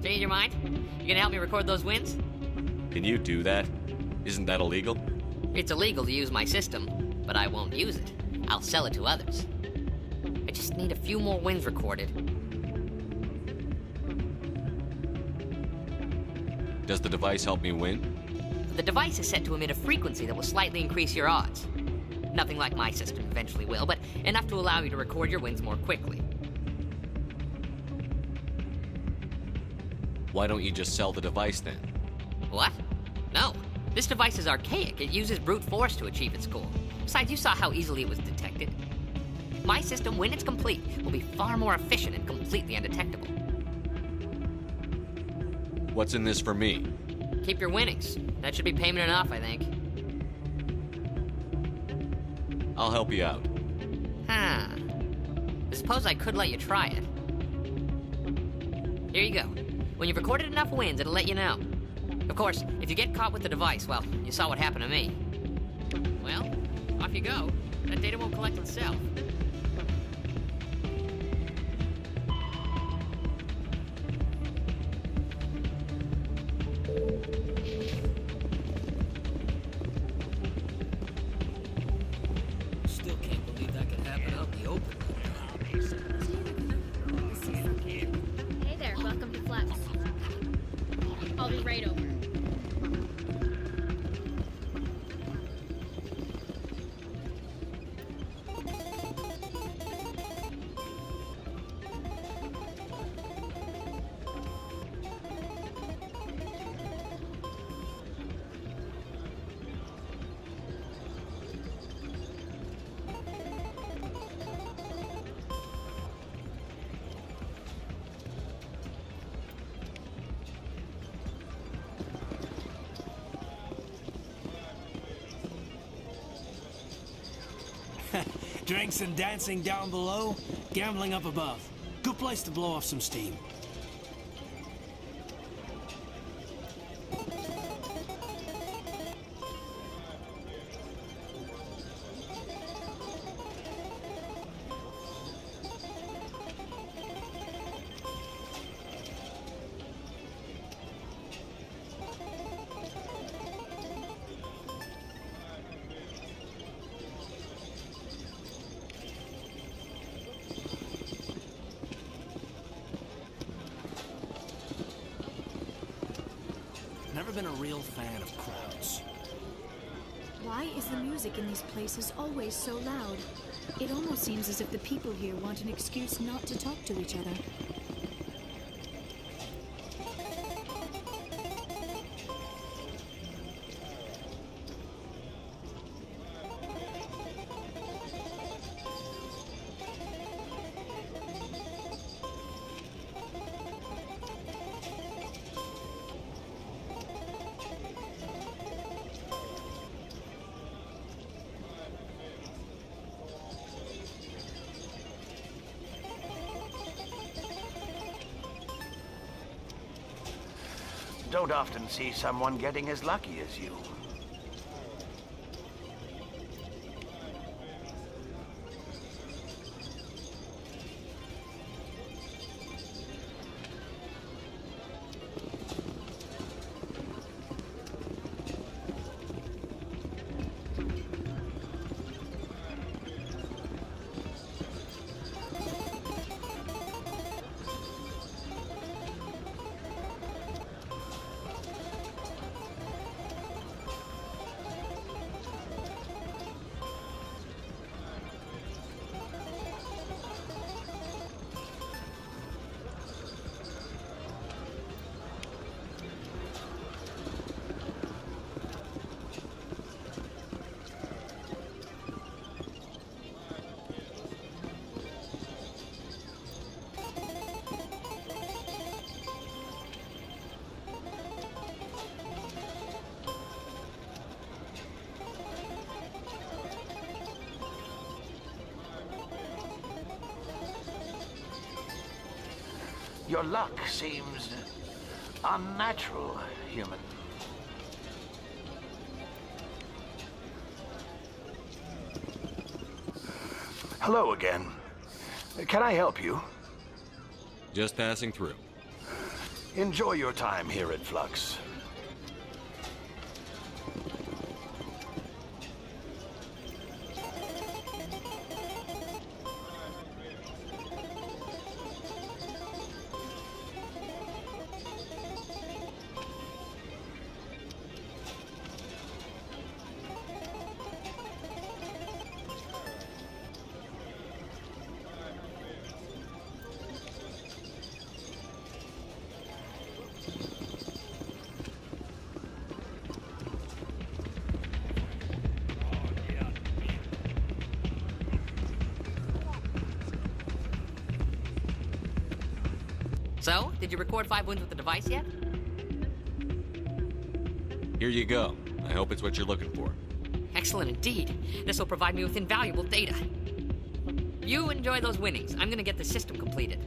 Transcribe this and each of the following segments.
Change your mind? You gonna help me record those wins? Can you do that? Isn't that illegal? It's illegal to use my system, but I won't use it. I'll sell it to others. I just need a few more wins recorded. Does the device help me win? The device is set to emit a frequency that will slightly increase your odds. Nothing like my system eventually will, but enough to allow you to record your wins more quickly. Why don't you just sell the device then? What? No. This device is archaic. It uses brute force to achieve its goal. Besides, you saw how easily it was detected. My system, when it's complete, will be far more efficient and completely undetectable. What's in this for me? Keep your winnings. That should be payment enough, I think. I'll help you out. Huh. I suppose I could let you try it. Here you go. When you've recorded enough wins, it'll let you know. Of course, if you get caught with the device, well, you saw what happened to me. Well, off you go. That data won't collect itself. Still can't believe that could happen out in the open. Hey there, welcome to Flex. I'll be right over. Drinks and dancing down below, gambling up above. Good place to blow off some steam. Never been a real fan of crowds. Why is the music in these places always so loud? It almost seems as if the people here want an excuse not to talk to each other. Don't often see someone getting as lucky as you. Your luck seems unnatural, human. Hello again. Can I help you? Just passing through. Enjoy your time here at Flux. So, did you record 5 wins with the device yet? Here you go. I hope it's what you're looking for. Excellent indeed. This will provide me with invaluable data. You enjoy those winnings. I'm gonna get the system completed.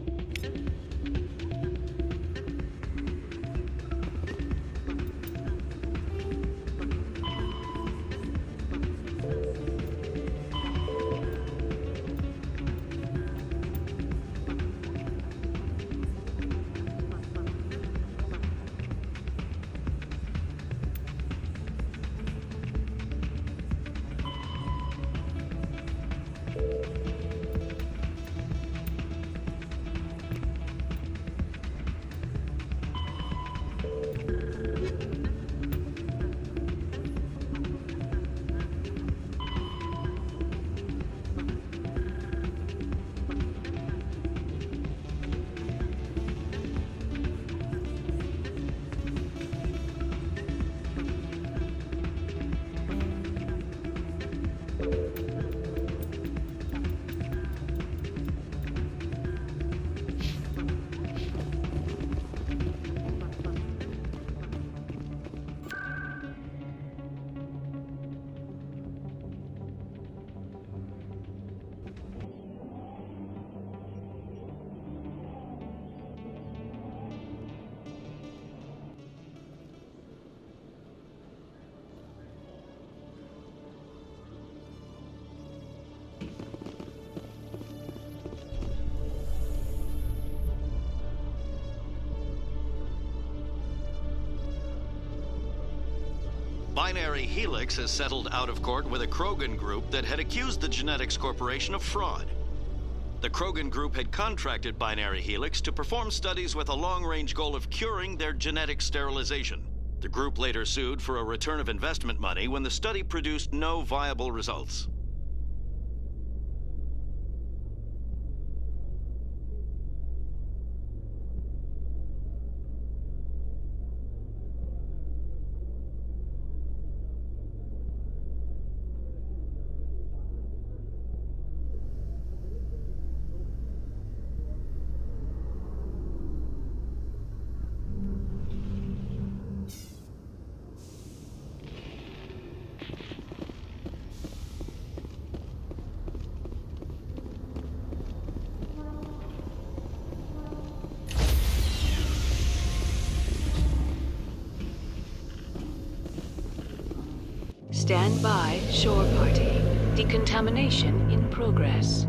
Binary Helix has settled out of court with a Krogan group that had accused the Genetics Corporation of fraud. The Krogan group had contracted Binary Helix to perform studies with a long-range goal of curing their genetic sterilization. The group later sued for a return of investment money when the study produced no viable results. Stand by, shore party. Decontamination in progress.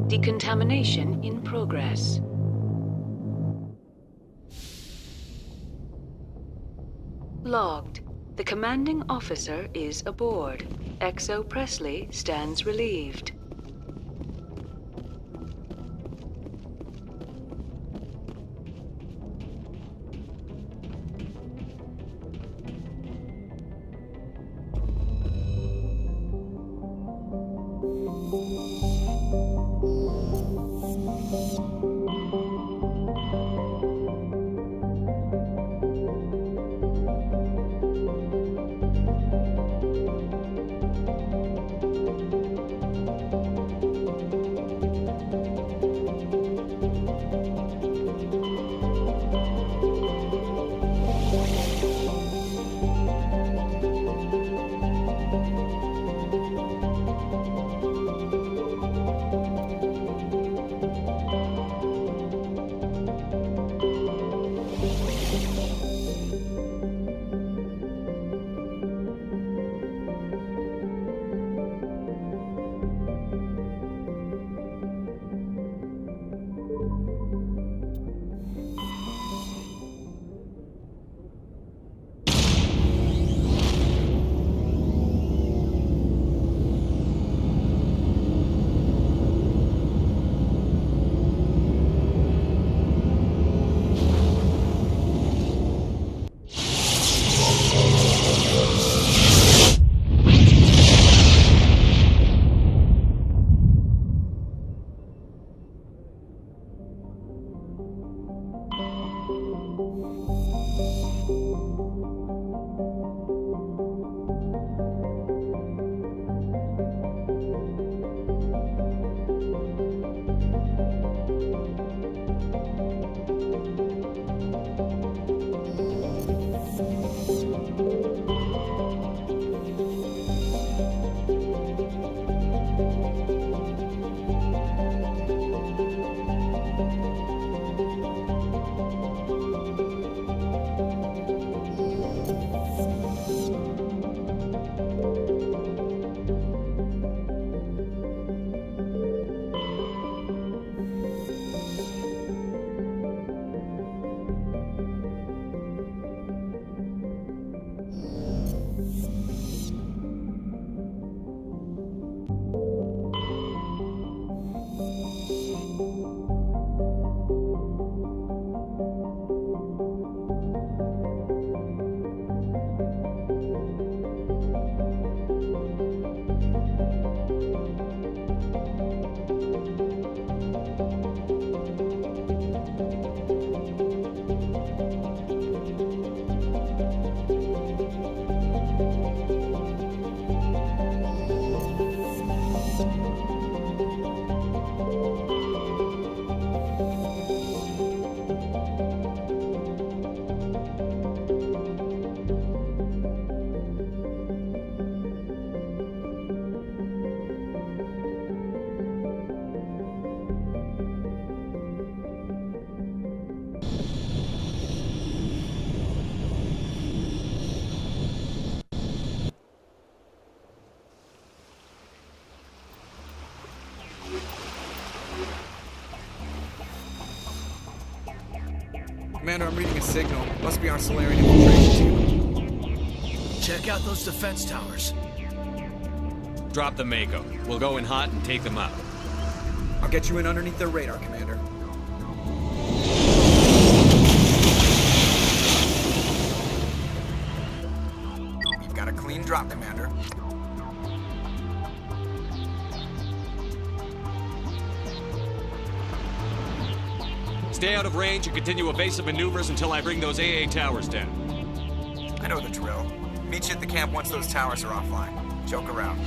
Decontamination in progress. Logged. The commanding officer is aboard. XO Presley stands relieved. Commander, I'm reading a signal. Must be our Solarian infiltration team. Check out those defense towers. Drop the Mako. We'll go in hot and take them out. I'll get you in underneath their radar, Commander. drop, Commander. Stay out of range and continue evasive maneuvers until I bring those AA towers down. I know the drill. Meet you at the camp once those towers are offline. Joke around.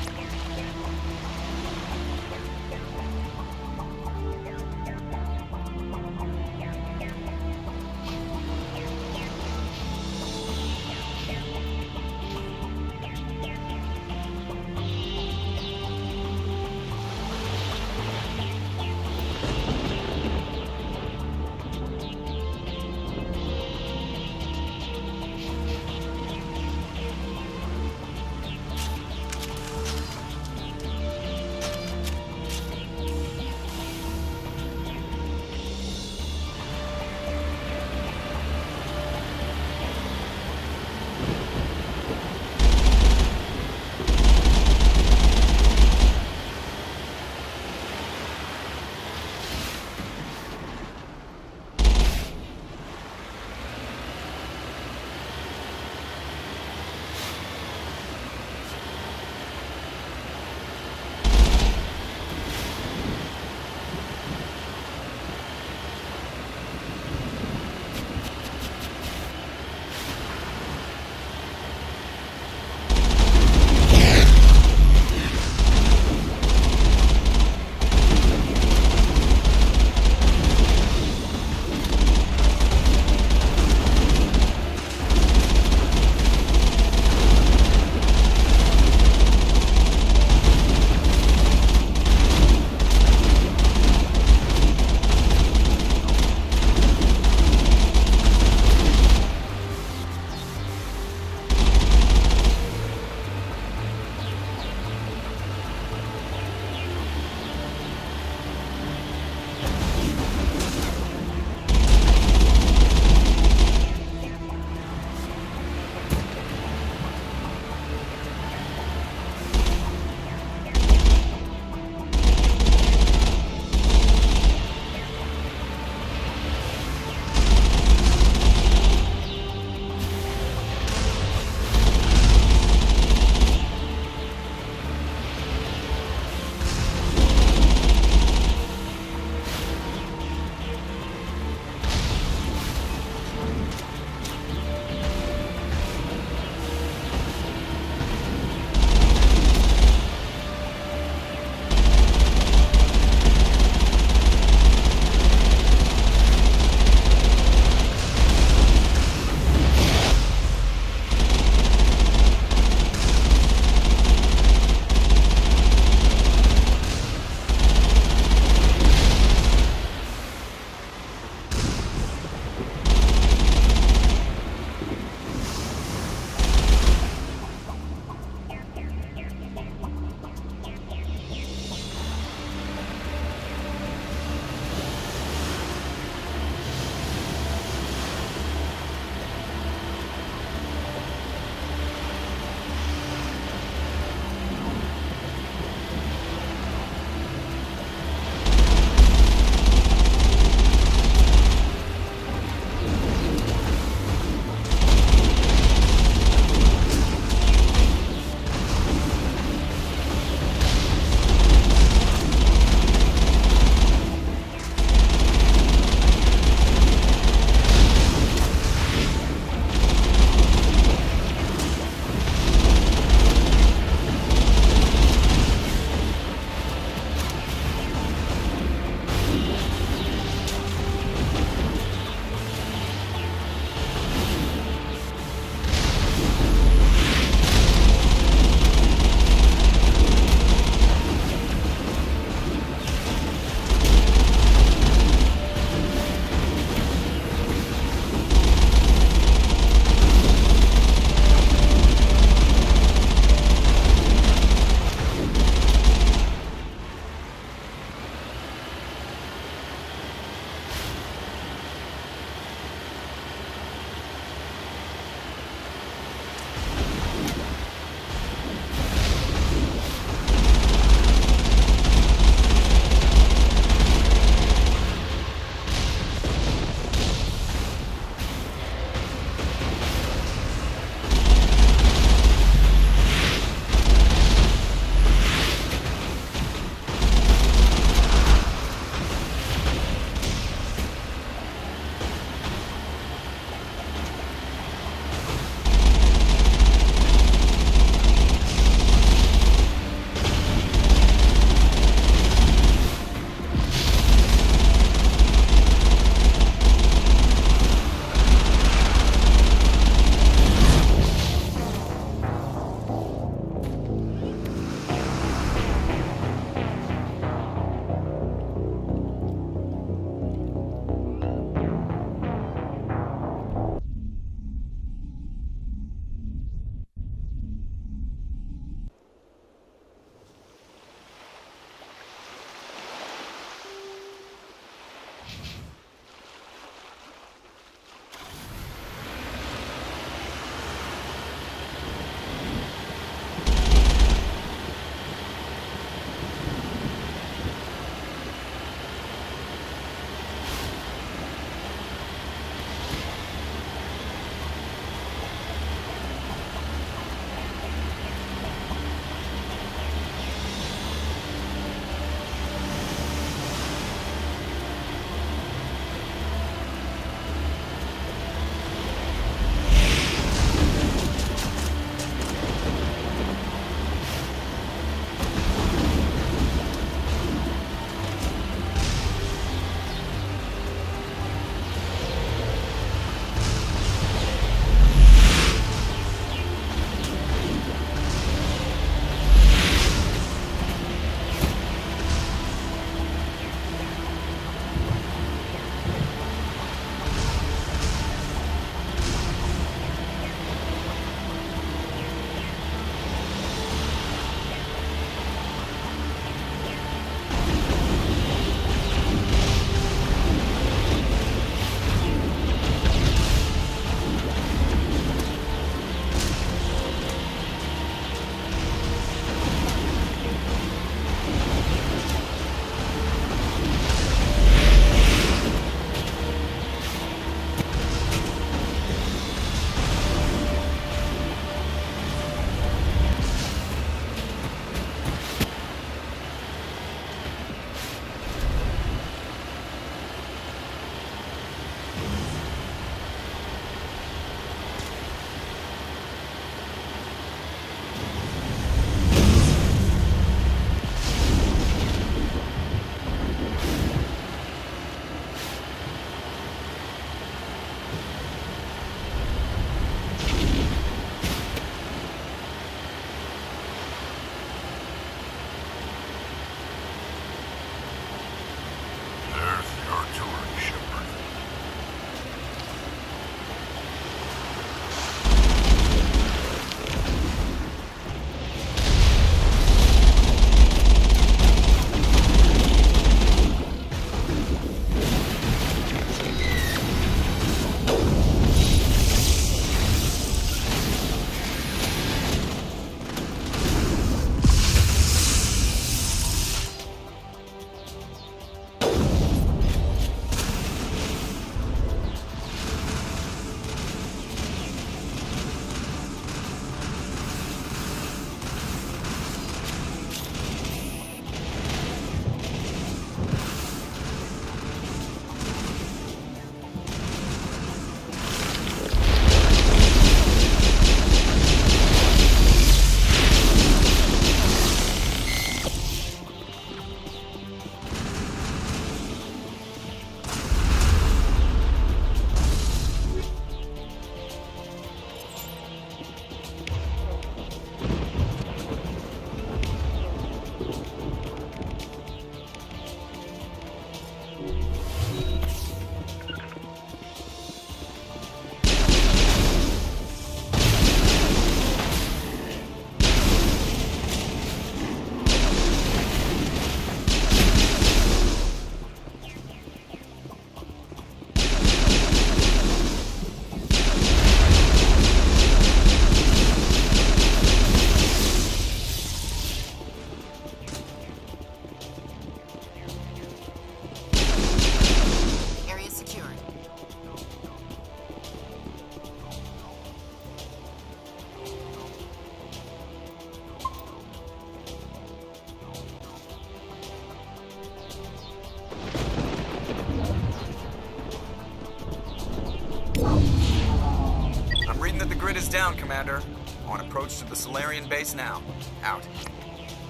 Unit is down, Commander. On approach to the Solarian base now. Out.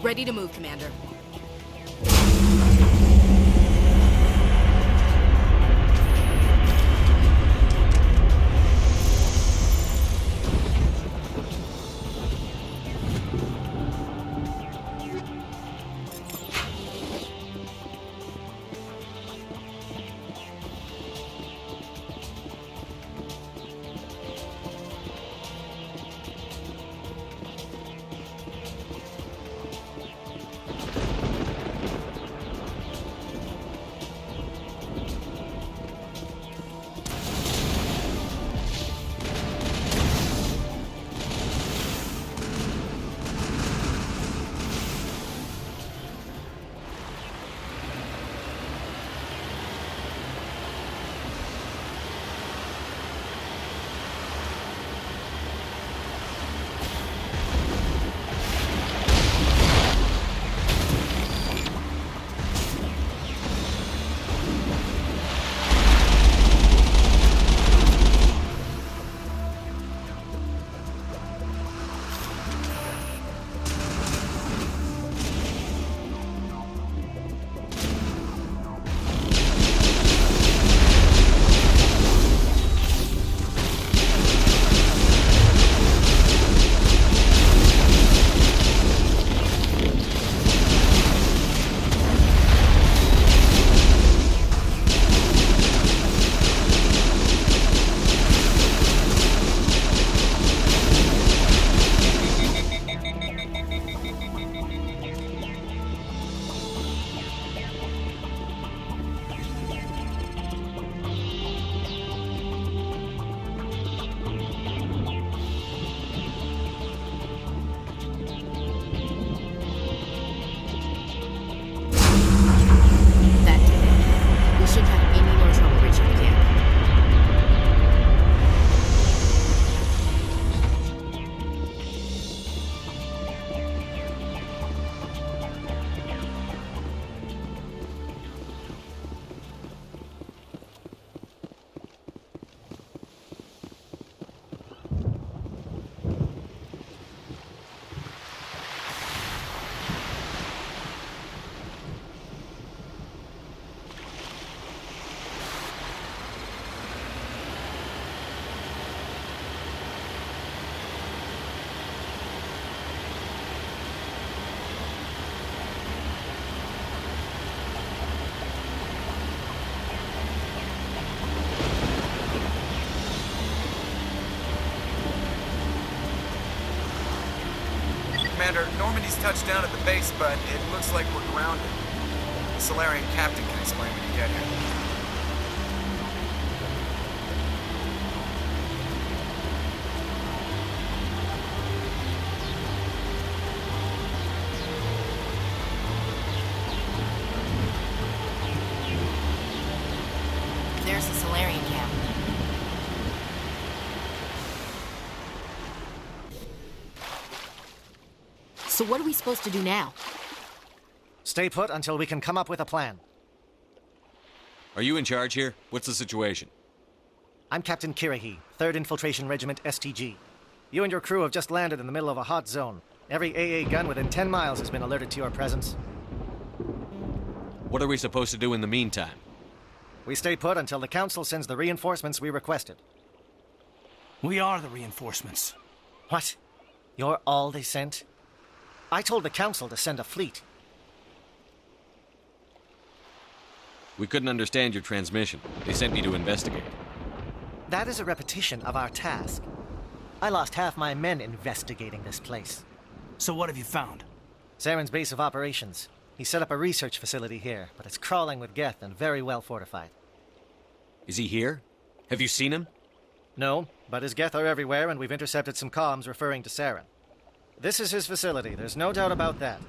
Ready to move, Commander. Commander, Normandy's touched down at the base, but it looks like we're grounded. The Solarian captain can explain when you get here. There's the Solarian camp. So what are we supposed to do now? Stay put until we can come up with a plan. Are you in charge here? What's the situation? I'm Captain Kirahi, 3rd Infiltration Regiment STG. You and your crew have just landed in the middle of a hot zone. Every AA gun within 10 miles has been alerted to your presence. What are we supposed to do in the meantime? We stay put until the Council sends the reinforcements we requested. We are the reinforcements. What? You're all they sent? I told the Council to send a fleet. We couldn't understand your transmission. They sent me to investigate. That is a repetition of our task. I lost half my men investigating this place. So what have you found? Saren's base of operations. He set up a research facility here, but it's crawling with Geth and very well fortified. Is he here? Have you seen him? No, but his Geth are everywhere, and we've intercepted some comms referring to Saren. This is his facility, there's no doubt about that.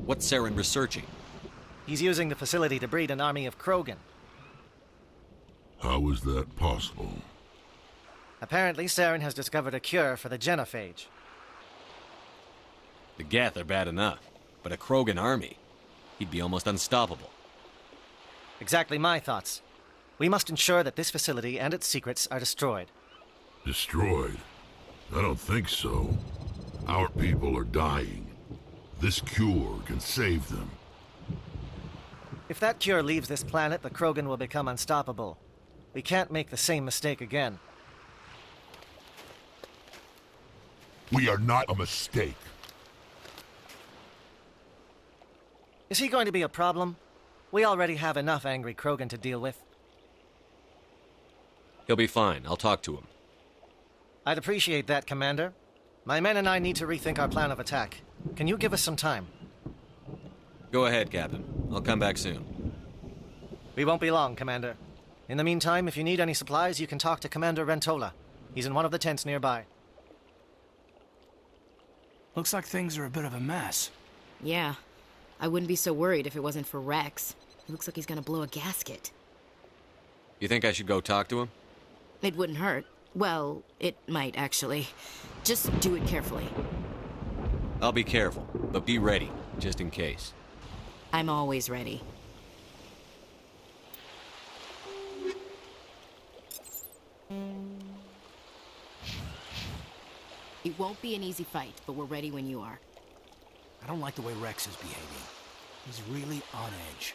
What's Saren researching? He's using the facility to breed an army of Krogan. How is that possible? Apparently, Saren has discovered a cure for the genophage. The Geth are bad enough, but a Krogan army? He'd be almost unstoppable. Exactly my thoughts. We must ensure that this facility and its secrets are destroyed. Destroyed? I don't think so. Our people are dying. This cure can save them. If that cure leaves this planet, the Krogan will become unstoppable. We can't make the same mistake again. We are not a mistake. Is he going to be a problem? We already have enough angry Krogan to deal with. He'll be fine. I'll talk to him. I'd appreciate that, Commander. My men and I need to rethink our plan of attack. Can you give us some time? Go ahead, Captain. I'll come back soon. We won't be long, Commander. In the meantime, if you need any supplies, you can talk to Commander Rentola. He's in one of the tents nearby. Looks like things are a bit of a mess. Yeah. I wouldn't be so worried if it wasn't for Rex. He looks like he's gonna blow a gasket. You think I should go talk to him? It wouldn't hurt. Well, it might, actually. Just do it carefully. I'll be careful, but be ready, just in case. I'm always ready. It won't be an easy fight, but we're ready when you are. I don't like the way Rex is behaving. He's really on edge.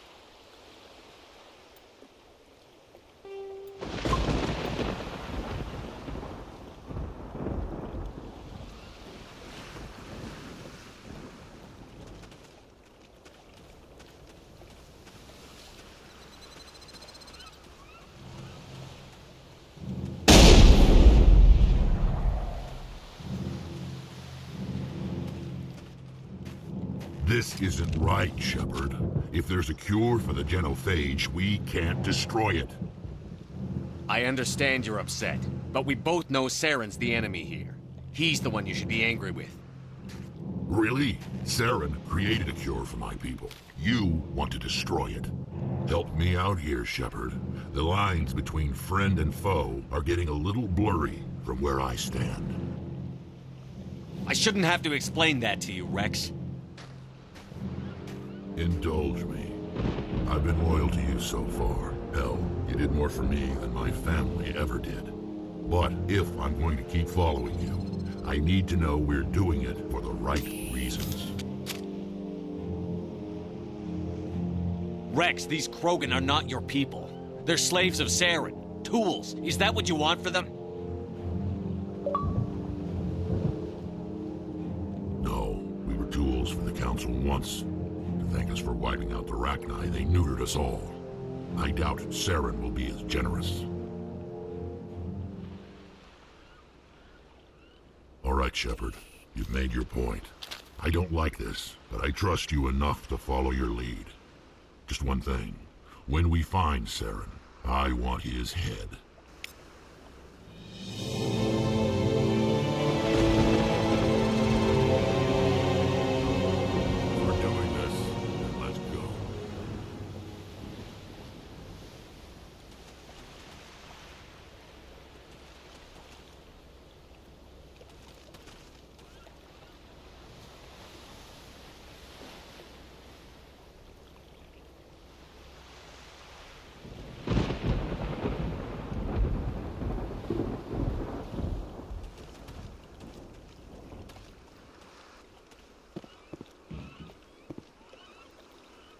This isn't right, Shepard. If there's a cure for the genophage, we can't destroy it. I understand you're upset, but we both know Saren's the enemy here. He's the one you should be angry with. Really? Saren created a cure for my people. You want to destroy it. Help me out here, Shepard. The lines between friend and foe are getting a little blurry from where I stand. I shouldn't have to explain that to you, Rex. Indulge me. I've been loyal to you so far. Hell, you did more for me than my family ever did. But if I'm going to keep following you, I need to know we're doing it for the right reasons. Rex, these Krogan are not your people. They're slaves of Saren. Tools. Is that what you want for them? No, we were tools for the Council once. To thank us for wiping out the Rachni, they neutered us all. I doubt Saren will be as generous. All right, Shepard. You've made your point. I don't like this, but I trust you enough to follow your lead. Just one thing. When we find Saren, I want his head. If we're doing this, then let's go.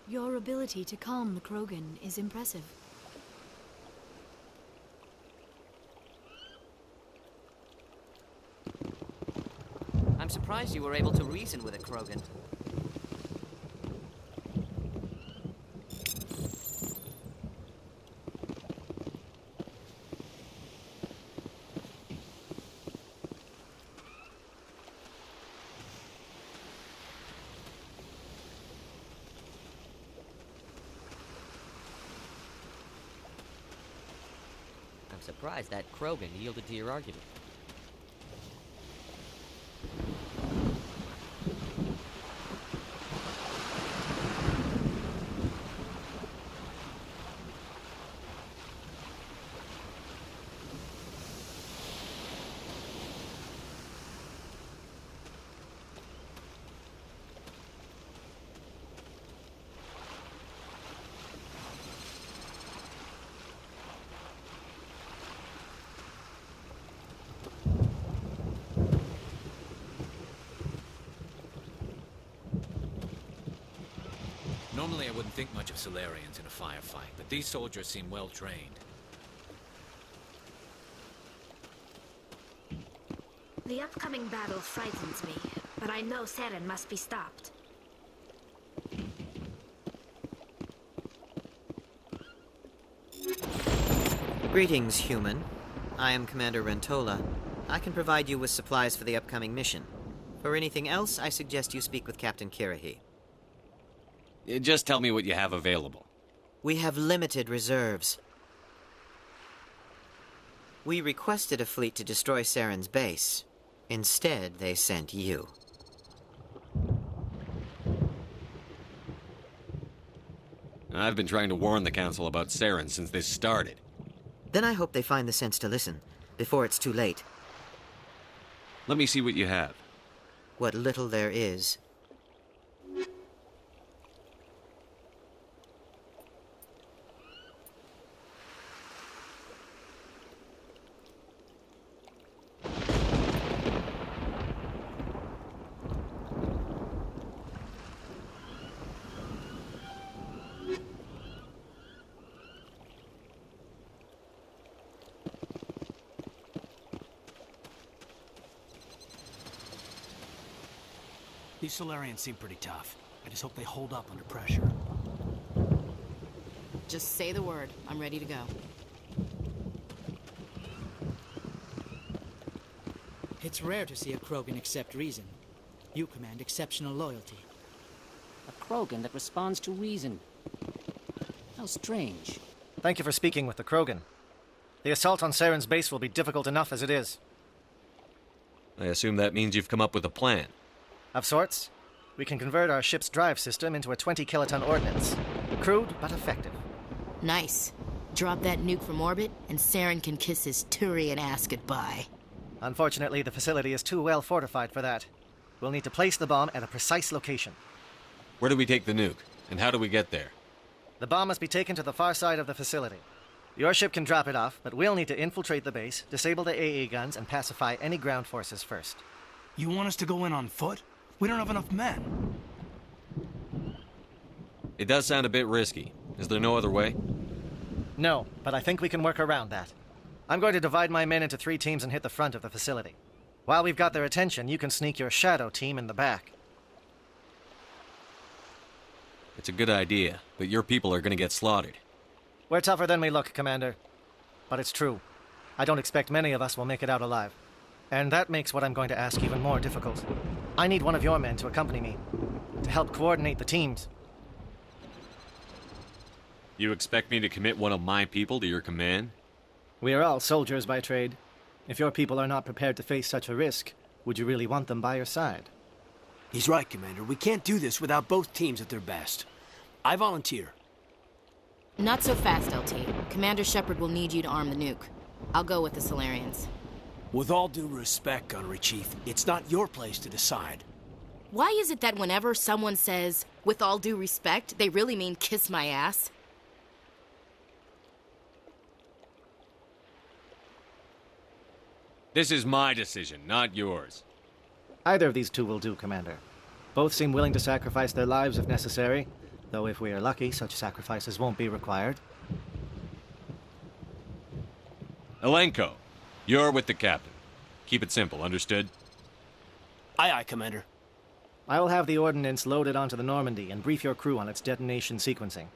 Your ability to calm the Krogan is impressive. I'm surprised you were able to reason with a Krogan. I'm surprised that Krogan yielded to your argument. Normally I wouldn't think much of Solarians in a firefight, but these soldiers seem well trained. The upcoming battle frightens me, but I know Saren must be stopped. Greetings, human. I am Commander Rentola. I can provide you with supplies for the upcoming mission. For anything else, I suggest you speak with Captain Kirahi. Just tell me what you have available. We have limited reserves. We requested a fleet to destroy Saren's base. Instead, they sent you. I've been trying to warn the Council about Saren since this started. Then I hope they find the sense to listen, before it's too late. Let me see what you have. What little there is. These Solarians seem pretty tough. I just hope they hold up under pressure. Just say the word. I'm ready to go. It's rare to see a Krogan accept reason. You command exceptional loyalty. A Krogan that responds to reason. How strange. Thank you for speaking with the Krogan. The assault on Saren's base will be difficult enough as it is. I assume that means you've come up with a plan. Of sorts. We can convert our ship's drive system into a 20-kiloton ordnance. Crude, but effective. Nice. Drop that nuke from orbit, and Saren can kiss his Turian ass goodbye. Unfortunately, the facility is too well fortified for that. We'll need to place the bomb at a precise location. Where do we take the nuke? And how do we get there? The bomb must be taken to the far side of the facility. Your ship can drop it off, but we'll need to infiltrate the base, disable the AA guns, and pacify any ground forces first. You want us to go in on foot? We don't have enough men. It does sound a bit risky. Is there no other way? No, but I think we can work around that. I'm going to divide my men into 3 teams and hit the front of the facility. While we've got their attention, you can sneak your shadow team in the back. It's a good idea, but your people are going to get slaughtered. We're tougher than we look, Commander. But it's true. I don't expect many of us will make it out alive. And that makes what I'm going to ask even more difficult. I need one of your men to accompany me, to help coordinate the teams. You expect me to commit one of my people to your command? We are all soldiers by trade. If your people are not prepared to face such a risk, would you really want them by your side? He's right, Commander. We can't do this without both teams at their best. I volunteer. Not so fast, LT. Commander Shepard will need you to arm the nuke. I'll go with the Solarians. With all due respect, Gunnery Chief, it's not your place to decide. Why is it that whenever someone says, with all due respect, they really mean kiss my ass? This is my decision, not yours. Either of these two will do, Commander. Both seem willing to sacrifice their lives if necessary, though if we are lucky, such sacrifices won't be required. Elenko, you're with the captain. Keep it simple, understood? Aye, aye, Commander. I will have the ordnance loaded onto the Normandy and brief your crew on its detonation sequencing.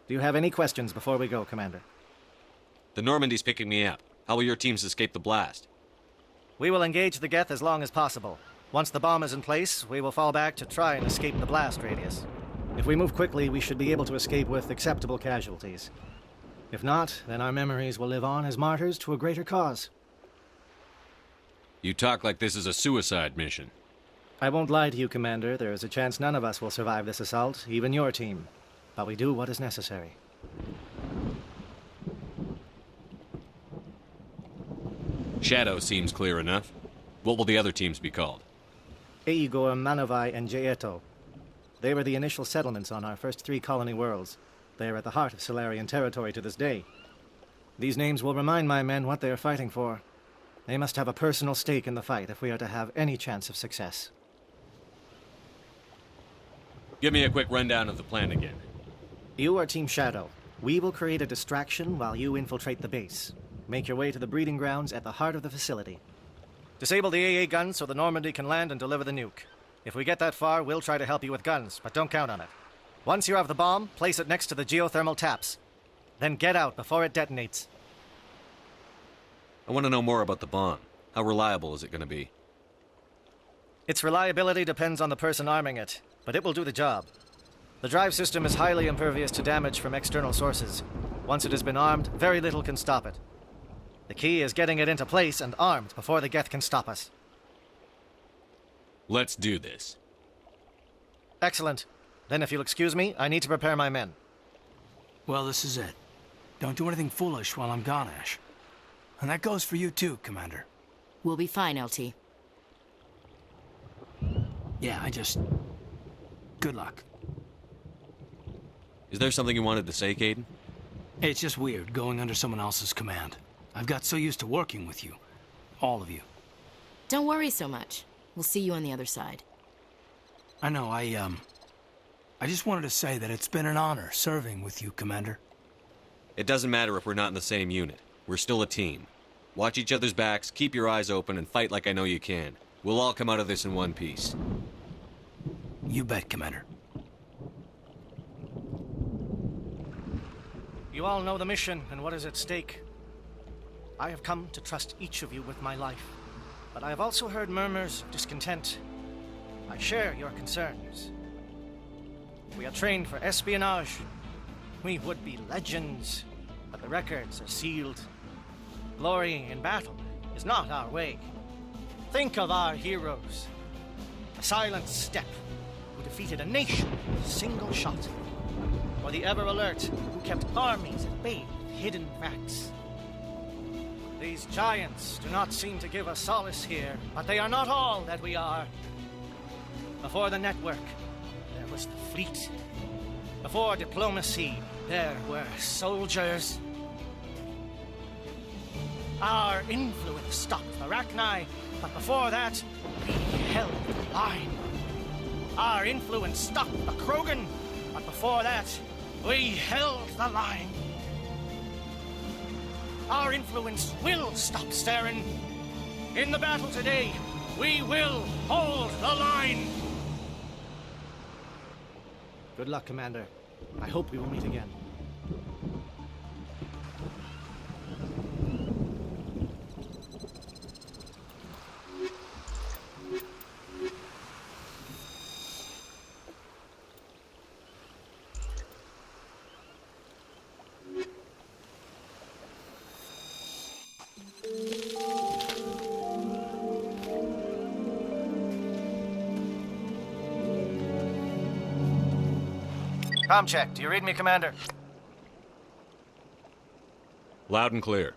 Do you have any questions before we go, Commander? The Normandy's picking me up. How will your teams escape the blast? We will engage the Geth as long as possible. Once the bomb is in place, we will fall back to try and escape the blast radius. If we move quickly, we should be able to escape with acceptable casualties. If not, then our memories will live on as martyrs to a greater cause. You talk like this is a suicide mission. I won't lie to you, Commander. There is a chance none of us will survive this assault, even your team. But we do what is necessary. Shadow seems clear enough. What will the other teams be called? Igor, Manovai, and Jaeto. They were the initial settlements on our first 3 colony worlds. They are at the heart of Solarian territory to this day. These names will remind my men what they are fighting for. They must have a personal stake in the fight if we are to have any chance of success. Give me a quick rundown of the plan again. You are Team Shadow. We will create a distraction while you infiltrate the base. Make your way to the breeding grounds at the heart of the facility. Disable the AA guns so the Normandy can land and deliver the nuke. If we get that far, we'll try to help you with guns, but don't count on it. Once you have the bomb, place it next to the geothermal taps. Then get out before it detonates. I want to know more about the bomb. How reliable is it going to be? Its reliability depends on the person arming it, but it will do the job. The drive system is highly impervious to damage from external sources. Once it has been armed, very little can stop it. The key is getting it into place and armed before the Geth can stop us. Let's do this. Excellent. Then if you'll excuse me, I need to prepare my men. Well, this is it. Don't do anything foolish while I'm gone, Ash. And that goes for you too, Commander. We'll be fine, LT. Yeah, good luck. Is there something you wanted to say, Caden? It's just weird going under someone else's command. I've got so used to working with you. All of you. Don't worry so much. We'll see you on the other side. I know, I just wanted to say that it's been an honor serving with you, Commander. It doesn't matter if we're not in the same unit. We're still a team. Watch each other's backs, keep your eyes open, and fight like I know you can. We'll all come out of this in one piece. You bet, Commander. You all know the mission and what is at stake. I have come to trust each of you with my life, but I have also heard murmurs of discontent. I share your concerns. We are trained for espionage. We would be legends, but the records are sealed. Glorying in battle is not our way. Think of our heroes. A silent step who defeated a nation with a single shot. Or the ever-alert who kept armies at bay with hidden facts. These giants do not seem to give us solace here, but they are not all that we are. Before the network, there was the fleet. Before diplomacy, there were soldiers. Our influence stopped the Arachni, but before that, we held the line. Our influence stopped the Krogan, but before that, we held the line. Our influence will stop Saren. In the battle today, we will hold the line. Good luck, Commander. I hope we will meet again. Comm check. Do you read me, Commander? Loud and clear.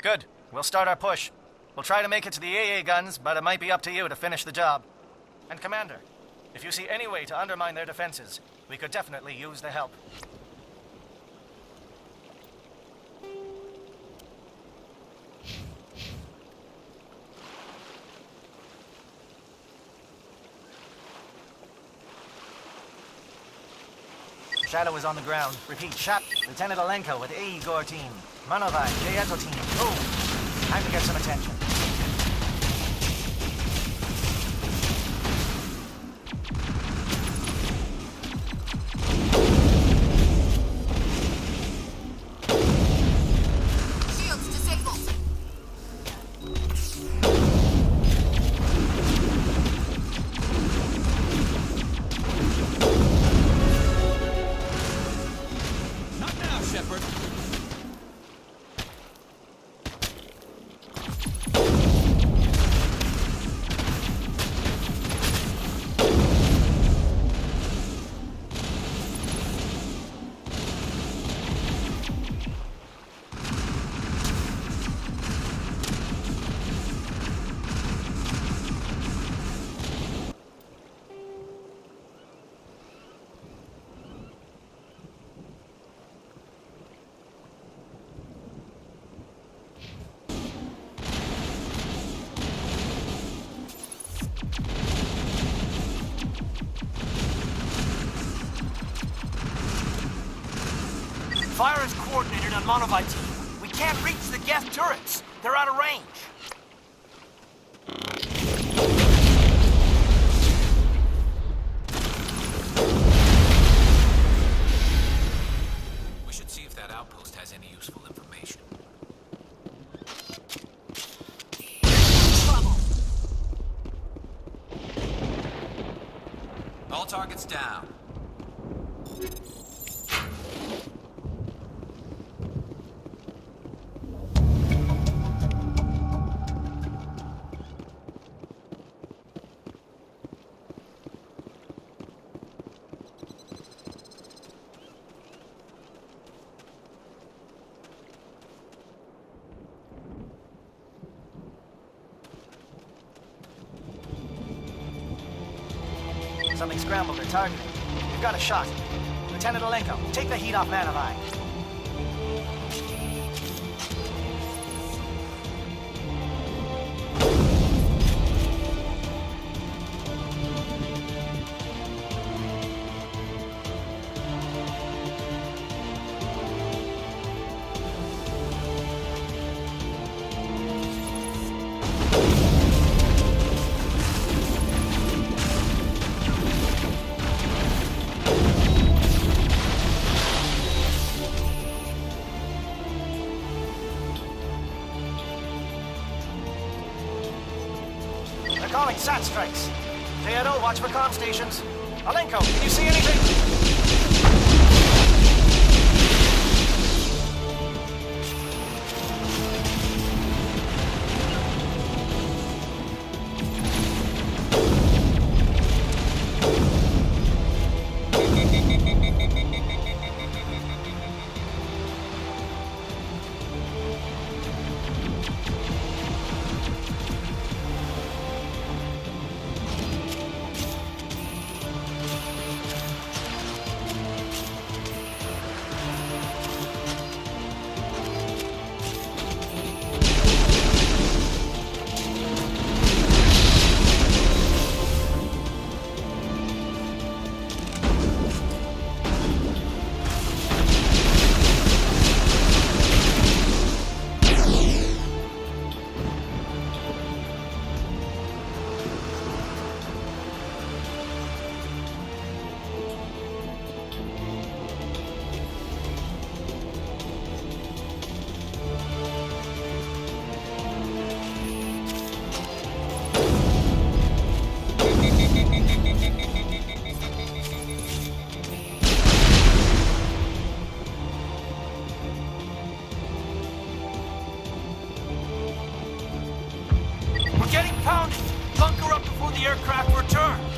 Good. We'll start our push. We'll try to make it to the AA guns, but it might be up to you to finish the job. And Commander, if you see any way to undermine their defenses, we could definitely use the help. Shadow is on the ground. Repeat, shot. Lieutenant Alenko with A. Igor team. Manovai, Jaeto team. Move. Time to get some attention. Shields disabled. Not now, Shepard. Fire is coordinated on Monovite team. We can't reach the Geth turrets. They're out of range. We should see if that outpost has any useful information. All targets down. Something scrambled their targeting. We've got a shot. Lieutenant Alenko, take the heat off Manavai. Calling SAT strikes. Theodore, watch for comm stations. Alenko, can you see anything? aircraft return.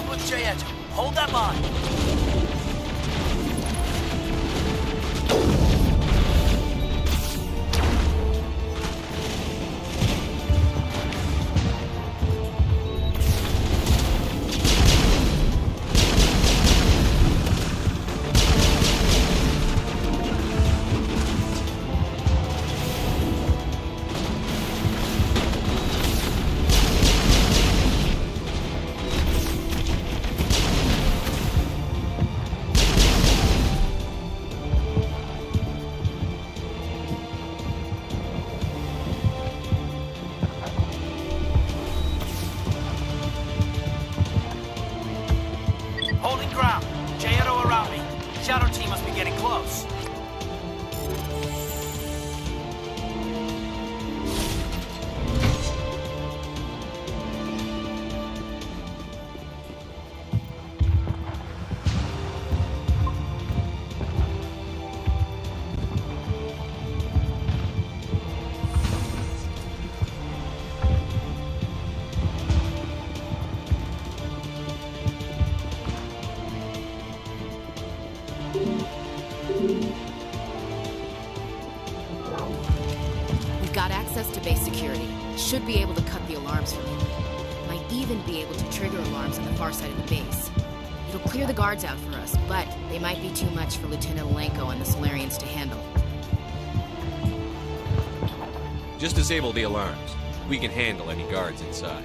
up with Jaeto. Hold that line. Holding ground. Jaeto around me. Shadow team must be getting close. We've got access to base security. Should be able to cut the alarms from here. Might even be able to trigger alarms on the far side of the base. It'll clear the guards out for us, but they might be too much for Lieutenant Alenko and the Solarians to handle. Just disable the alarms. We can handle any guards inside.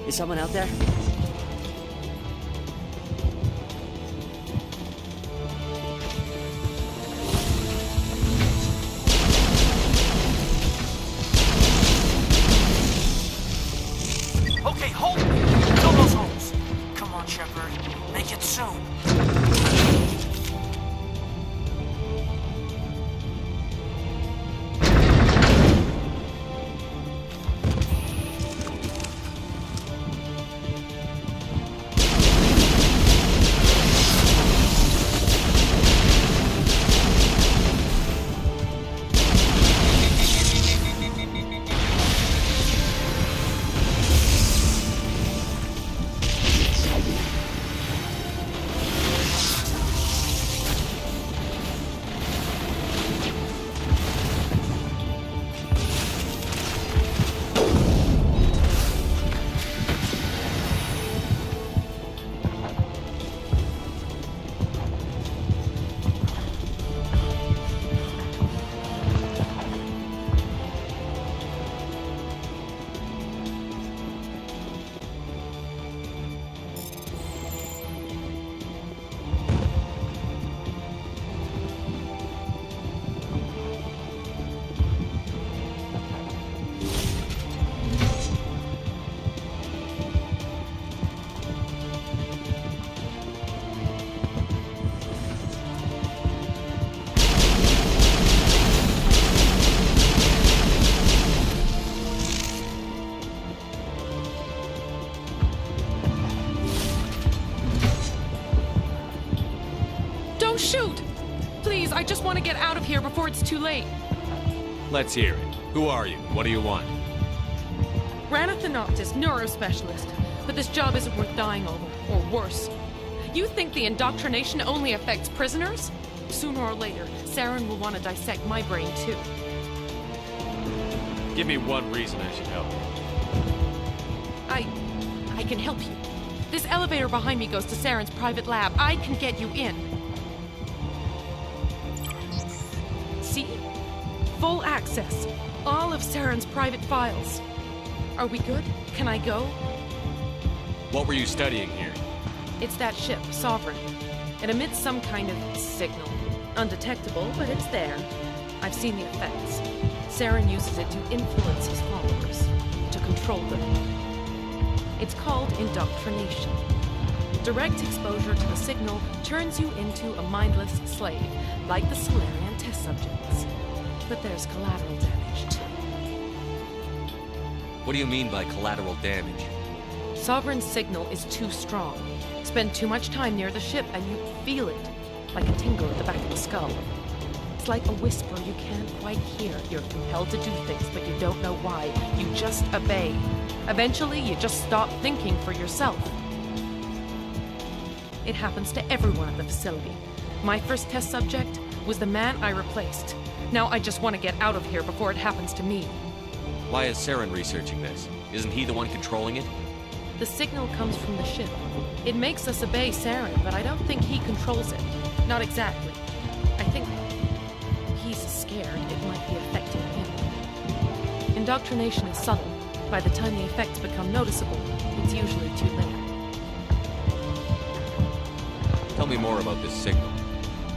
Is someone out there? Okay, hold me. Fill those holes. Come on, Shepard. Make it soon. Shoot! Please, I just want to get out of here before it's too late. Let's hear it. Who are you? What do you want? Ranathan Optis, neurospecialist. But this job isn't worth dying over, or worse. You think the indoctrination only affects prisoners? Sooner or later, Saren will want to dissect my brain too. Give me one reason I should help you. I can help you. This elevator behind me goes to Saren's private lab. I can get you in. See? Full access. All of Saren's private files. Are we good? Can I go? What were you studying here? It's that ship, Sovereign. It emits some kind of signal. Undetectable, but it's there. I've seen the effects. Saren uses it to influence his followers, to control them. It's called indoctrination. Direct exposure to the signal turns you into a mindless slave, like the Solarian test subjects. But there's collateral damage, too. What do you mean by collateral damage? Sovereign's signal is too strong. Spend too much time near the ship and you feel it, like a tingle at the back of the skull. It's like a whisper you can't quite hear. You're compelled to do things, but you don't know why. You just obey. Eventually, you just stop thinking for yourself. It happens to everyone at the facility. My first test subject was the man I replaced. Now I just want to get out of here before it happens to me. Why is Saren researching this? Isn't he the one controlling it? The signal comes from the ship. It makes us obey Saren, but I don't think he controls it. Not exactly. I think he's scared it might be affecting him. Indoctrination is subtle. By the time the effects become noticeable, it's usually too late. Tell me more about this signal.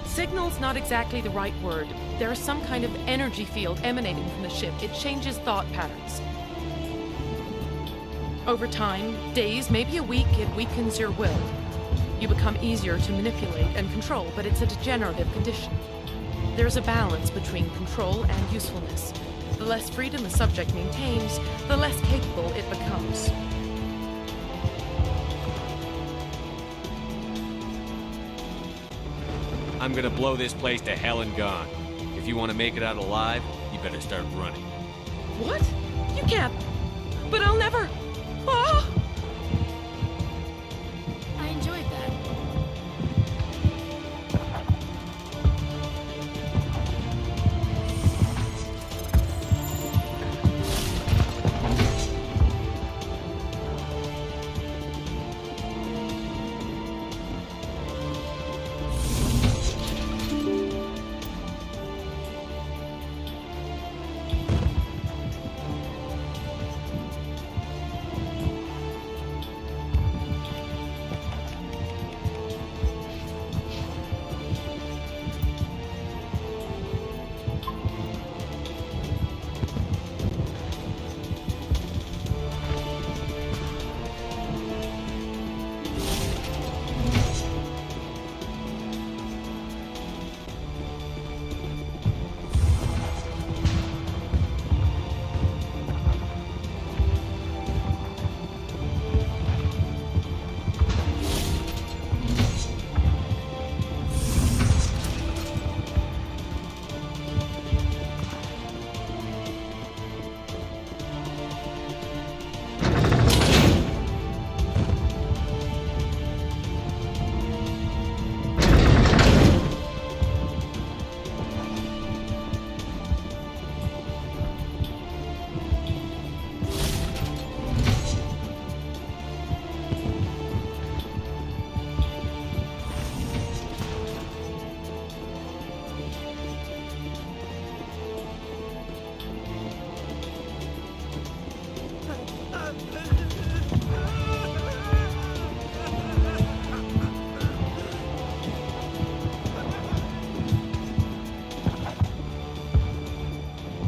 Signal's not exactly the right word. There is some kind of energy field emanating from the ship. It changes thought patterns. Over time, days, maybe a week, it weakens your will. You become easier to manipulate and control, but it's a degenerative condition. There's a balance between control and usefulness. The less freedom the subject maintains, the less capable it becomes. I'm gonna blow this place to hell and gone. If you want to make it out alive, you better start running. What? You can't. But I'll never. Ah! I enjoyed that.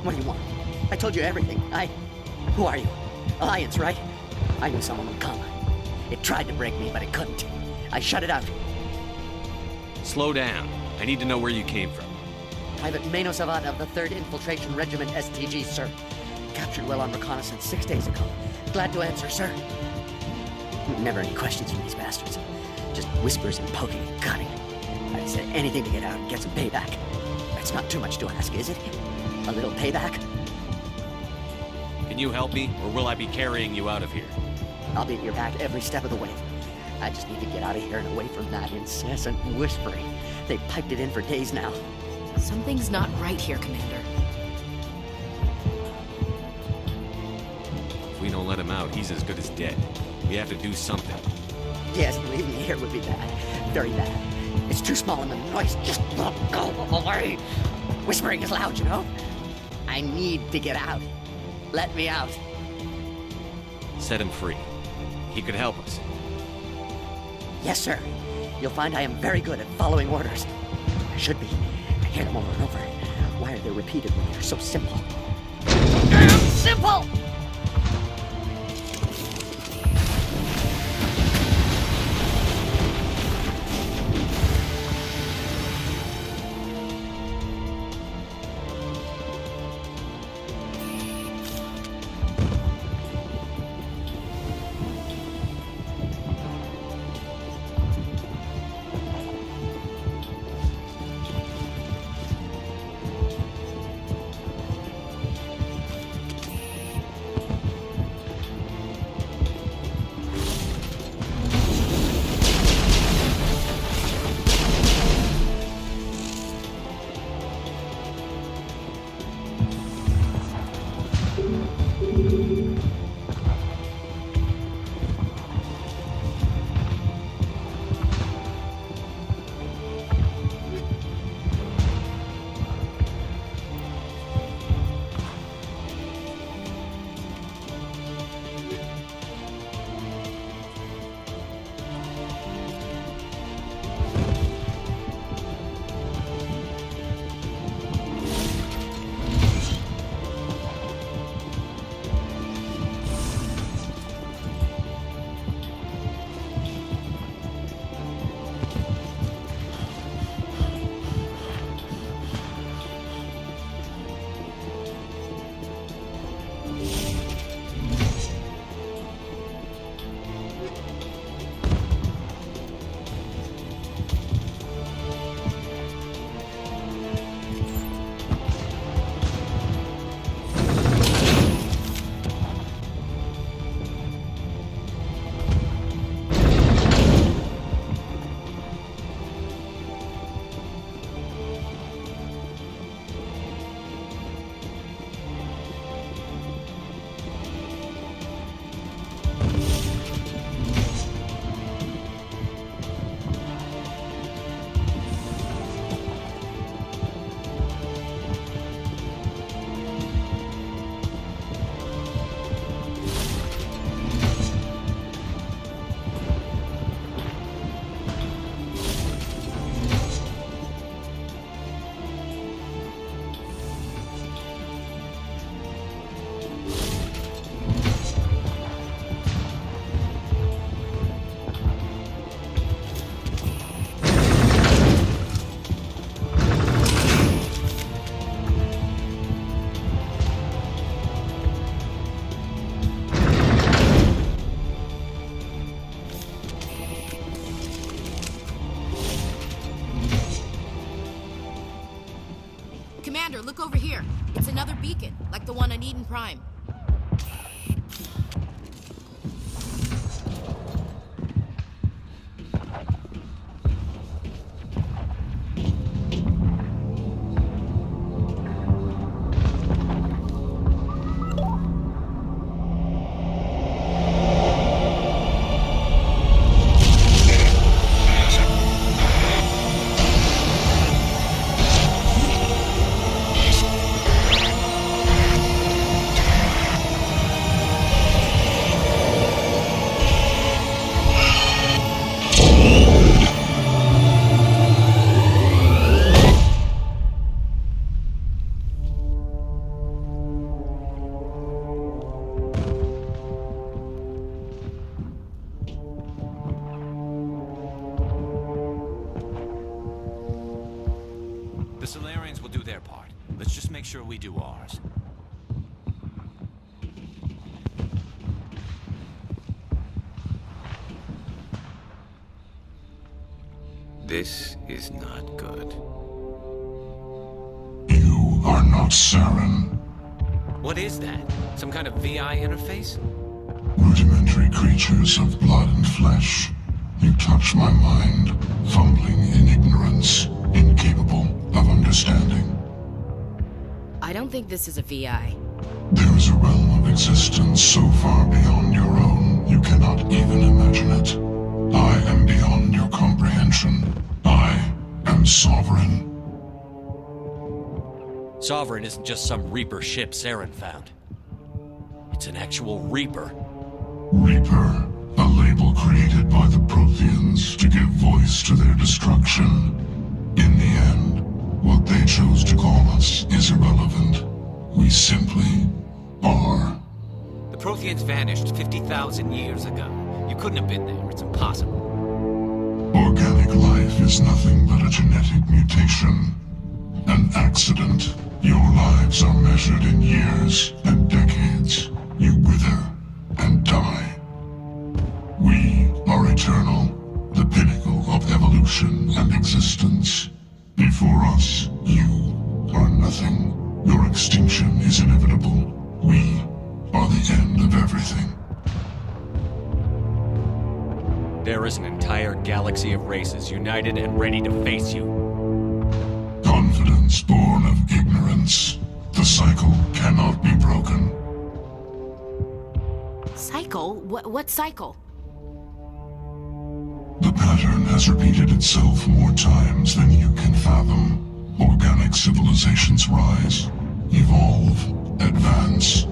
What do you want? I told you everything. Who are you? Alliance, right? I knew someone would come. It tried to break me, but it couldn't. I shut it out. Slow down. I need to know where you came from. Private Mano Savat of the 3rd Infiltration Regiment STG, sir. Captured well on reconnaissance 6 days ago. Glad to answer, sir. Never any questions from these bastards. Just whispers and poking and cutting. I said anything to get out and get some payback. That's not too much to ask, is it? A little payback? Can you help me, or will I be carrying you out of here? I'll be at your back every step of the way. I just need to get out of here and away from that incessant whispering. They've piped it in for days now. Something's not right here, Commander. don't let him out, he's as good as dead. We have to do something. Yes, leaving me here would be bad. Very bad. It's too small and the noise just won't go away. Whispering is loud, you know? I need to get out. Let me out. Set him free. He could help us. Yes, sir. You'll find I am very good at following orders. I should be. I hear them over and over. Why are they repeated when they're so simple? Damn simple! Commander, look over here. It's another beacon, like the one on Eden Prime. The Solarians will do their part. Let's just make sure we do ours. This is not good. You are not Saren. What is that? Some kind of VI interface? Rudimentary creatures of blood and flesh. You touch my mind, fumbling in ignorance, incapable of understanding. I don't think this is a VI. There is a realm of existence so far beyond your own, you cannot even imagine it. I am beyond your comprehension. I am sovereign. Sovereign isn't just some Reaper ship Saren found. It's an actual Reaper. Reaper, a label created by the Protheans to give voice to their destruction. In the end, what they chose to call us is irrelevant. We simply are. The Protheans vanished 50,000 years ago. You couldn't have been there. It's impossible. Organic life is nothing but a genetic mutation. An accident. Your lives are measured in years and decades. You wither and die. We are eternal, the pinnacle of evolution and existence. Before us, you are nothing. Your extinction is inevitable. We are the end of everything. There is an entire galaxy of races united and ready to face you. Confidence born of ignorance. The cycle cannot be broken. Cycle? What cycle? The pattern has repeated itself more times than you can fathom. Organic civilizations rise, evolve, advance,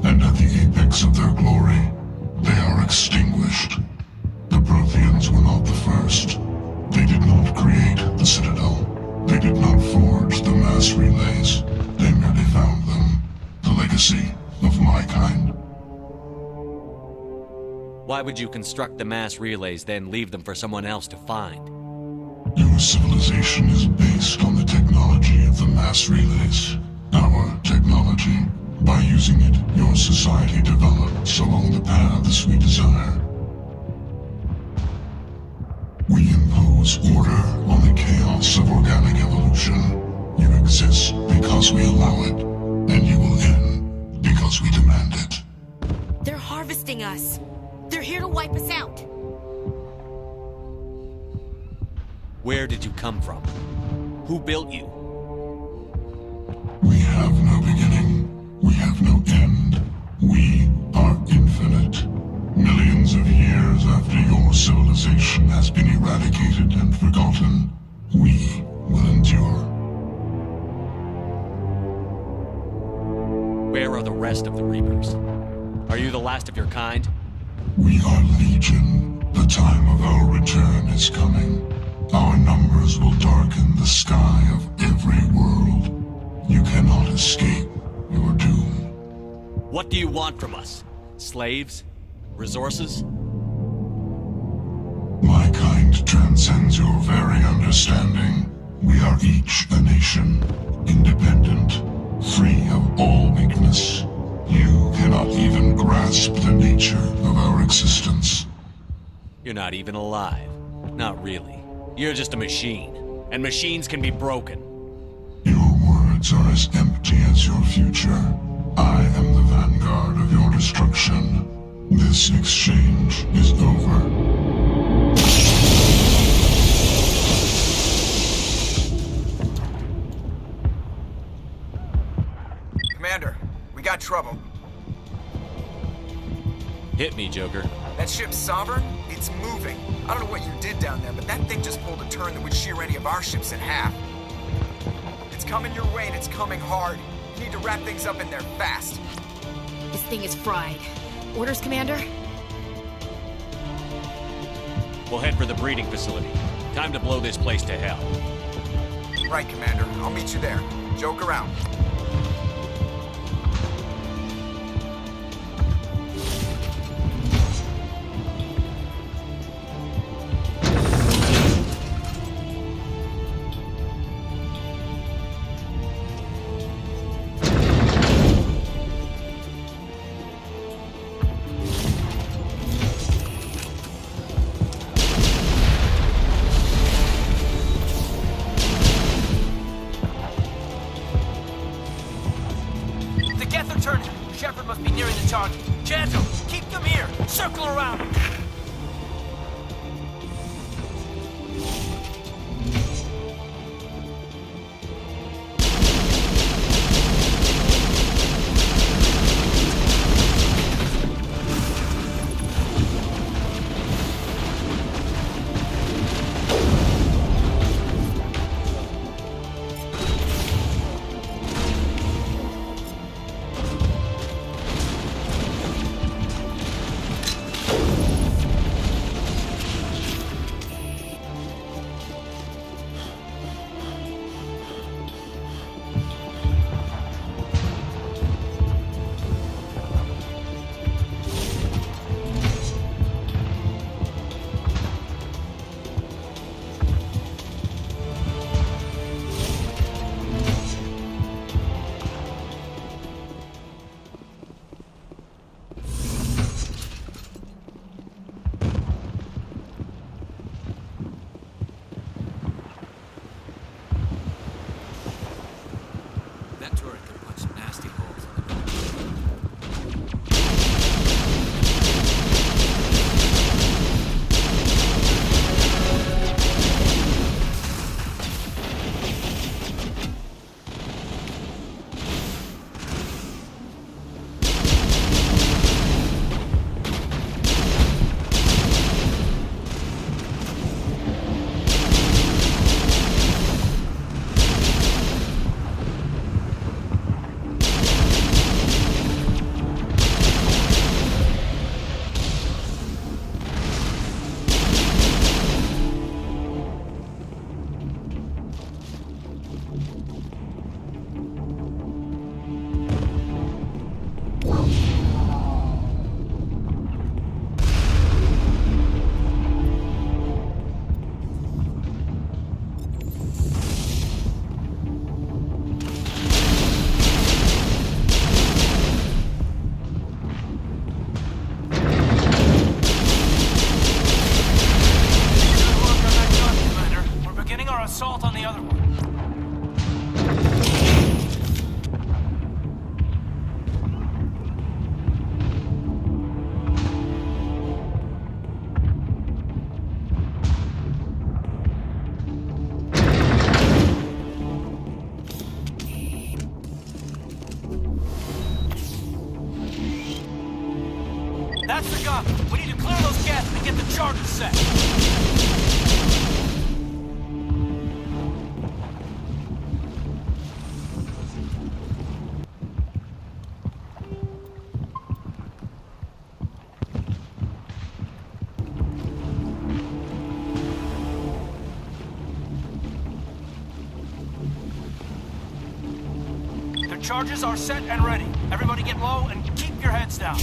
and at the apex of their glory, they are extinguished. The Protheans were not the first. They did not create the Citadel. They did not forge the mass relays. They merely found them. The legacy of my kind. Why would you construct the mass relays, then leave them for someone else to find? Your civilization is based on the technology of the mass relays. Our technology. By using it, your society develops along the paths we desire. We impose order on the chaos of organic evolution. You exist because we allow it, and you will end because we demand it. They're harvesting us. They're here to wipe us out. Where did you come from? Who built you? We have no beginning. We have no end. We are infinite. Millions of years after your civilization has been eradicated and forgotten, we will endure. Where are the rest of the Reapers? Are you the last of your kind? We are legion. The time of our return is coming. Our numbers will darken the sky of every world. You cannot escape your doom. What do you want from us? Slaves? Resources? My kind transcends your very understanding. We are each a nation, independent, free of all weakness. You cannot even grasp the nature of our existence. You're not even alive. Not really. You're just a machine. And machines can be broken. Your words are as empty as your future. I am the vanguard of your destruction. This exchange is over. Commander, we got trouble. Hit me, Joker. That ship's Sovereign? It's moving. I don't know what you did down there, but that thing just pulled a turn that would shear any of our ships in half. It's coming your way and it's coming hard. You need to wrap things up in there fast. This thing is fried. Orders, Commander? We'll head for the breeding facility. Time to blow this place to hell. Right, Commander. I'll meet you there. Joke around. Gentle, keep them here. Circle around. That's the gun. We need to clear those gas and get the charges set. The charges are set and ready. Everybody get low and keep your heads down.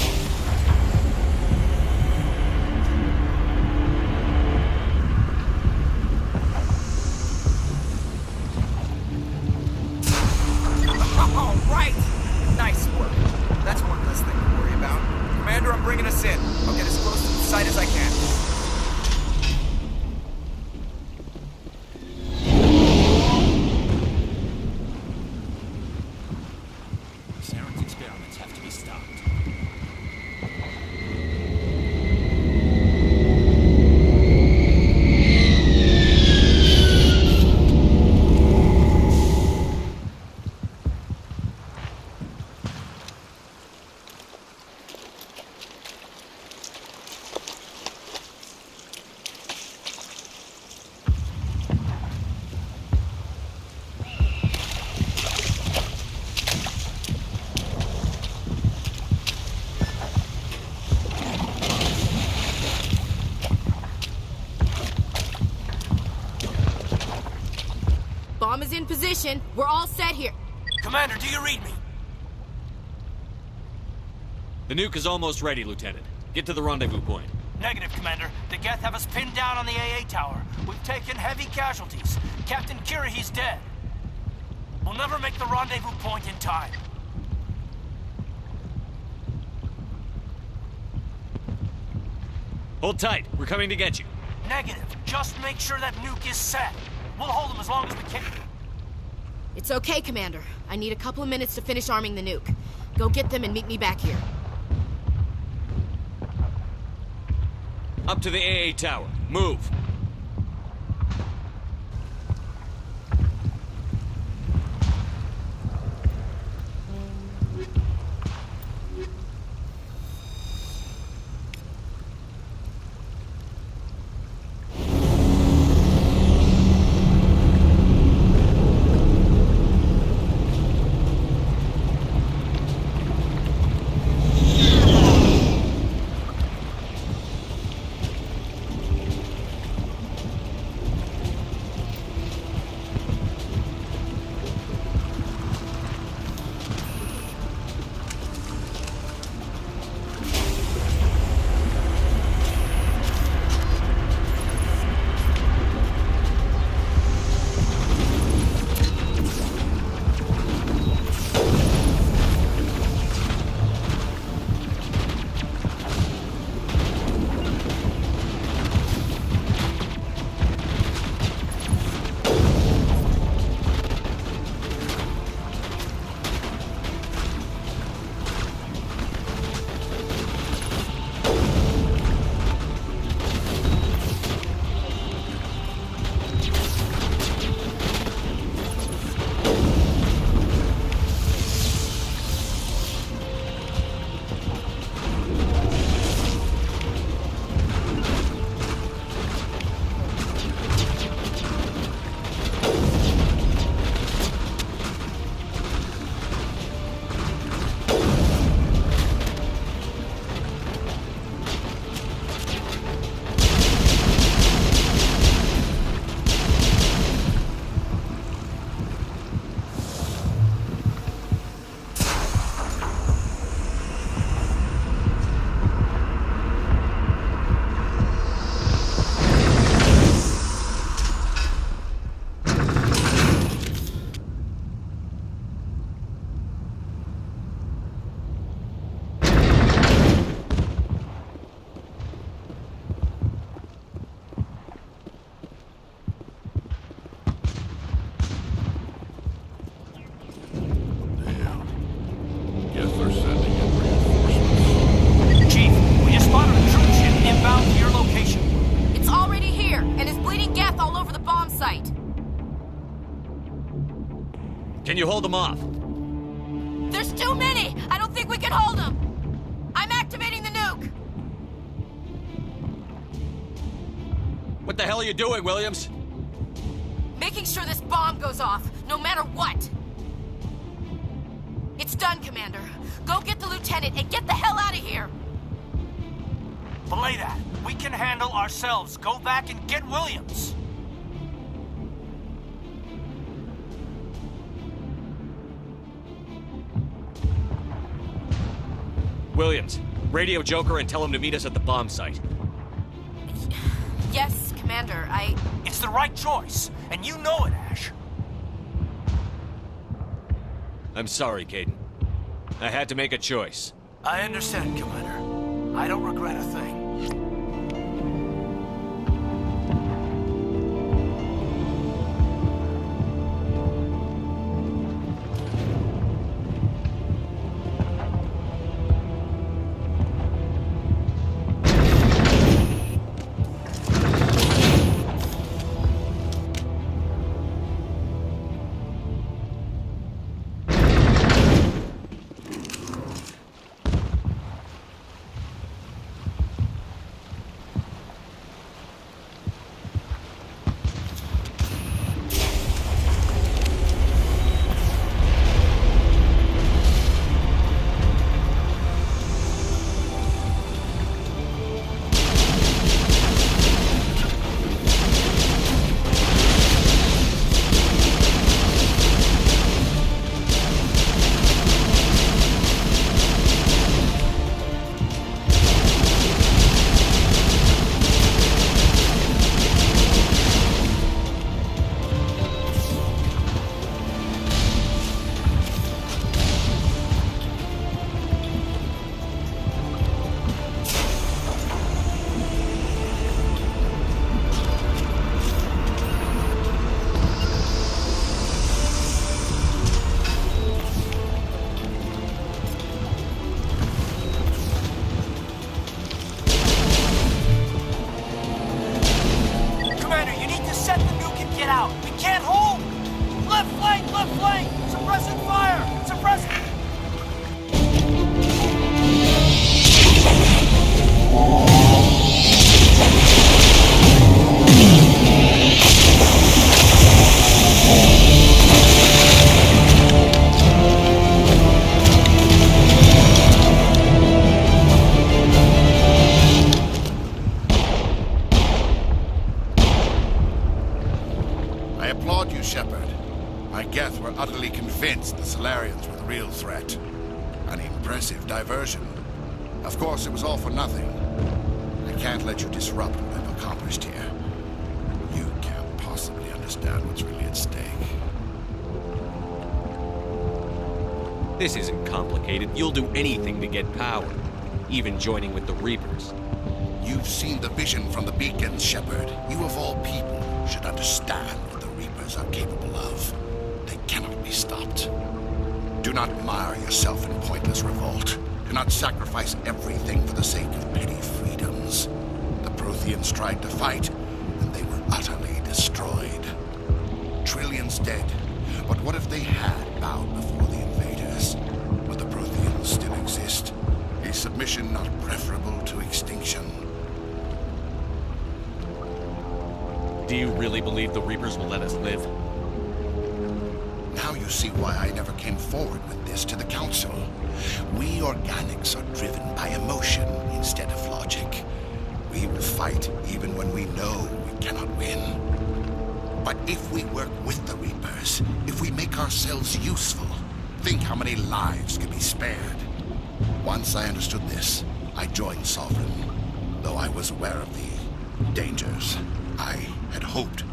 All right! Nice work. That's one less thing to worry about. Commander, I'm bringing us in. I'll get as close to the site as I can. Saren's experiments have to be stopped. Bomb is in position. We're all set here. Commander, do you read me? The nuke is almost ready, Lieutenant. Get to the rendezvous point. Negative, Commander. The Geth have us pinned down on the AA tower. We've taken heavy casualties. Captain Kirahi's dead. We'll never make the rendezvous point in time. Hold tight. We're coming to get you. Negative. Just make sure that nuke is set. We'll hold them as long as we can. It's okay, Commander. I need a couple of minutes to finish arming the nuke. Go get them and meet me back here. Up to the AA tower. Move. Can you hold them off? There's too many! I don't think we can hold them! I'm activating the nuke! the hell are you doing, Williams? Making sure this bomb goes off, no matter what. It's done, Commander. Go get the lieutenant and get the hell out of here. Belay that. We can handle ourselves. Go back and get Williams. Williams, radio Joker and tell him to meet us at the bomb site. Yes, Commander, It's the right choice, and you know it, Ash. I'm sorry, Caden. I had to make a choice. I understand, Commander. I don't regret a thing. Of course, it was all for nothing. I can't let you disrupt what I've accomplished here. You can't possibly understand what's really at stake. This isn't complicated. You'll do anything to get power, even joining with the Reapers. You've seen the vision from the beacons, Shepard. You of all people should understand what the Reapers are capable of. They cannot be stopped. Do not mire yourself in pointless revolt. Do not sacrifice everything for the sake of petty freedoms. The Protheans tried to fight, and they were utterly destroyed. Trillions dead. But what if they had bowed before the invaders? Would the Protheans still exist? Is submission not preferable to extinction? Do you really believe the Reapers will let us live? Now you see why I never came forward with this to the Council. We organics are driven by emotion instead of logic. We will fight even when we know we cannot win. But if we work with the Reapers, if we make ourselves useful, think how many lives could be spared. Once I understood this, I joined Sovereign, though I was aware of the dangers. I had hoped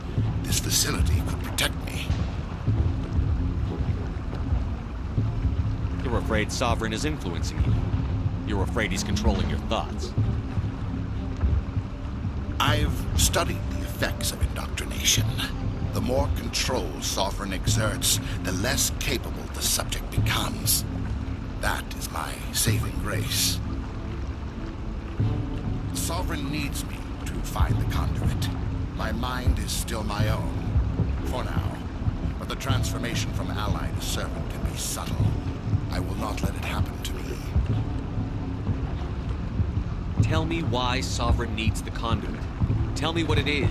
this facility could protect me. You're afraid Sovereign is influencing you. You're afraid he's controlling your thoughts. I've studied the effects of indoctrination. The more control Sovereign exerts, the less capable the subject becomes. That is my saving grace. Sovereign needs me to find the conduit. My mind is still my own, for now. But the transformation from ally to servant can be subtle. I will not let it happen to me. Tell me why Sovereign needs the conduit. Tell me what it is.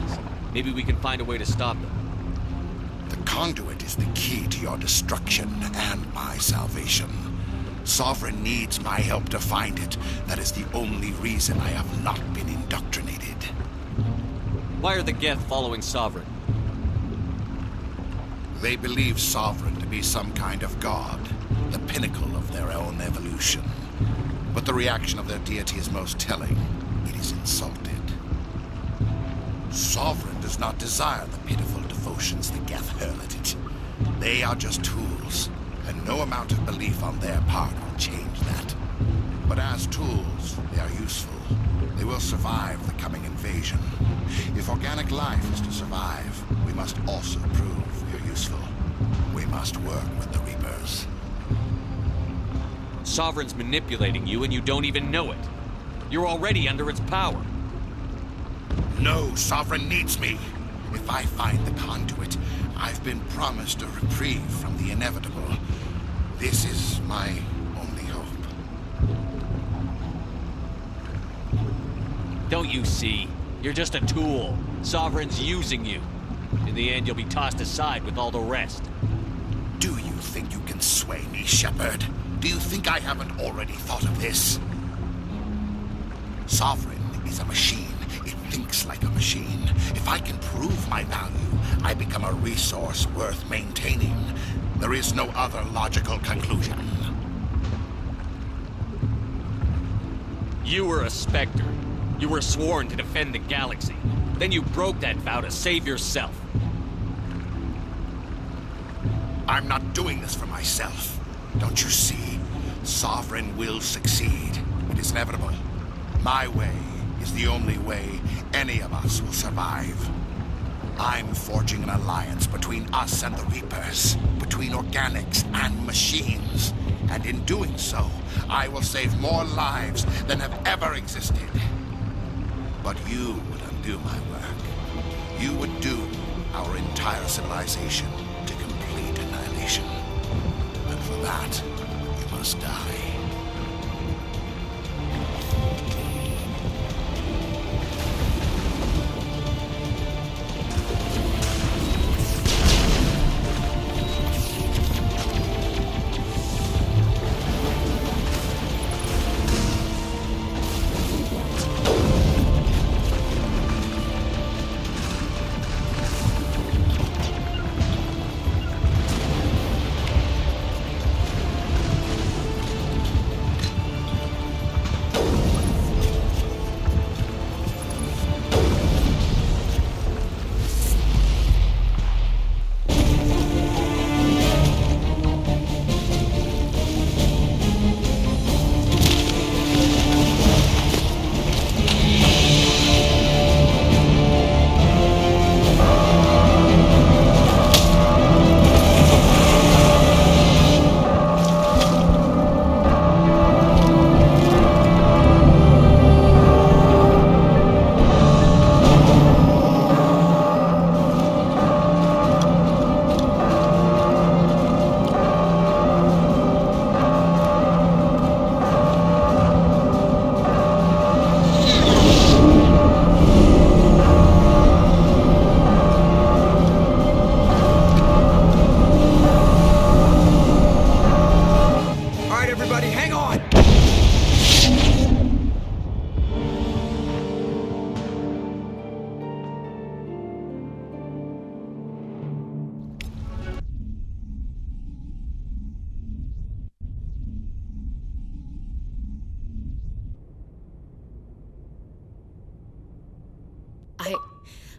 Maybe we can find a way to stop them. The conduit is the key to your destruction and my salvation. Sovereign needs my help to find it. That is the only reason I have not been indoctrinated. Why are the Geth following Sovereign? They believe Sovereign to be some kind of god, the pinnacle of their own evolution. But the reaction of their deity is most telling. It is insulted. Sovereign does not desire the pitiful devotions the Geth hurl at it. They are just tools, and no amount of belief on their part will change that. But as tools, they are useful. They will survive the coming invasion. If organic life is to survive, we must also prove we are useful. We must work with the Reapers. Sovereign's manipulating you and you don't even know it. You're already under its power. No, Sovereign needs me. If I find the conduit, I've been promised a reprieve from the inevitable. This is my only hope. Don't you see? You're just a tool. Sovereign's using you. In the end, you'll be tossed aside with all the rest. Do you think you can sway me, Shepard? Do you think I haven't already thought of this? Sovereign is a machine. It thinks like a machine. If I can prove my value, I become a resource worth maintaining. There is no other logical conclusion. You were a Spectre. You were sworn to defend the galaxy. Then you broke that vow to save yourself. I'm not doing this for myself. Don't you see? Sovereign will succeed. It is inevitable. My way is the only way any of us will survive. I'm forging an alliance between us and the Reapers, between organics and machines. And in doing so, I will save more lives than have ever existed. But you would undo my work. You would doom our entire civilization to complete annihilation. And for that, you must die.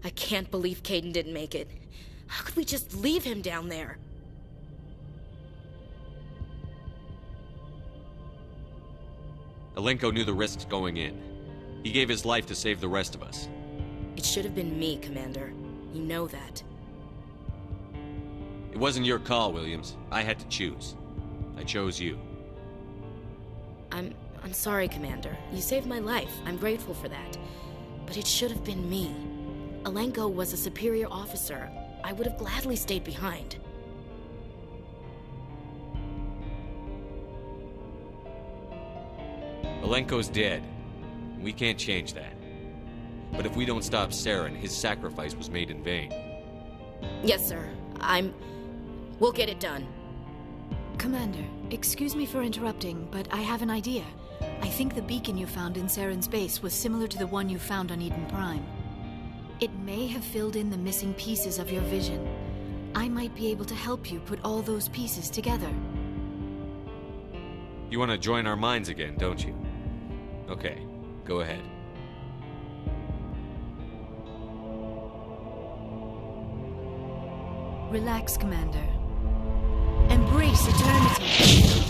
I can't believe Caden didn't make it. How could we just leave him down there? Alenko knew the risks going in. He gave his life to save the rest of us. It should have been me, Commander. You know that. It wasn't your call, Williams. I had to choose. I chose you. I'm sorry, Commander. You saved my life. I'm grateful for that. But it should have been me. Alenko was a superior officer. I would have gladly stayed behind. Alenko's dead. We can't change that. But if we don't stop Saren, his sacrifice was made in vain. Yes, sir. We'll get it done. Commander, excuse me for interrupting, but I have an idea. I think the beacon you found in Saren's base was similar to the one you found on Eden Prime. It may have filled in the missing pieces of your vision. I might be able to help you put all those pieces together. You want to join our minds again, don't you? Okay, go ahead. Relax, Commander. Embrace eternity.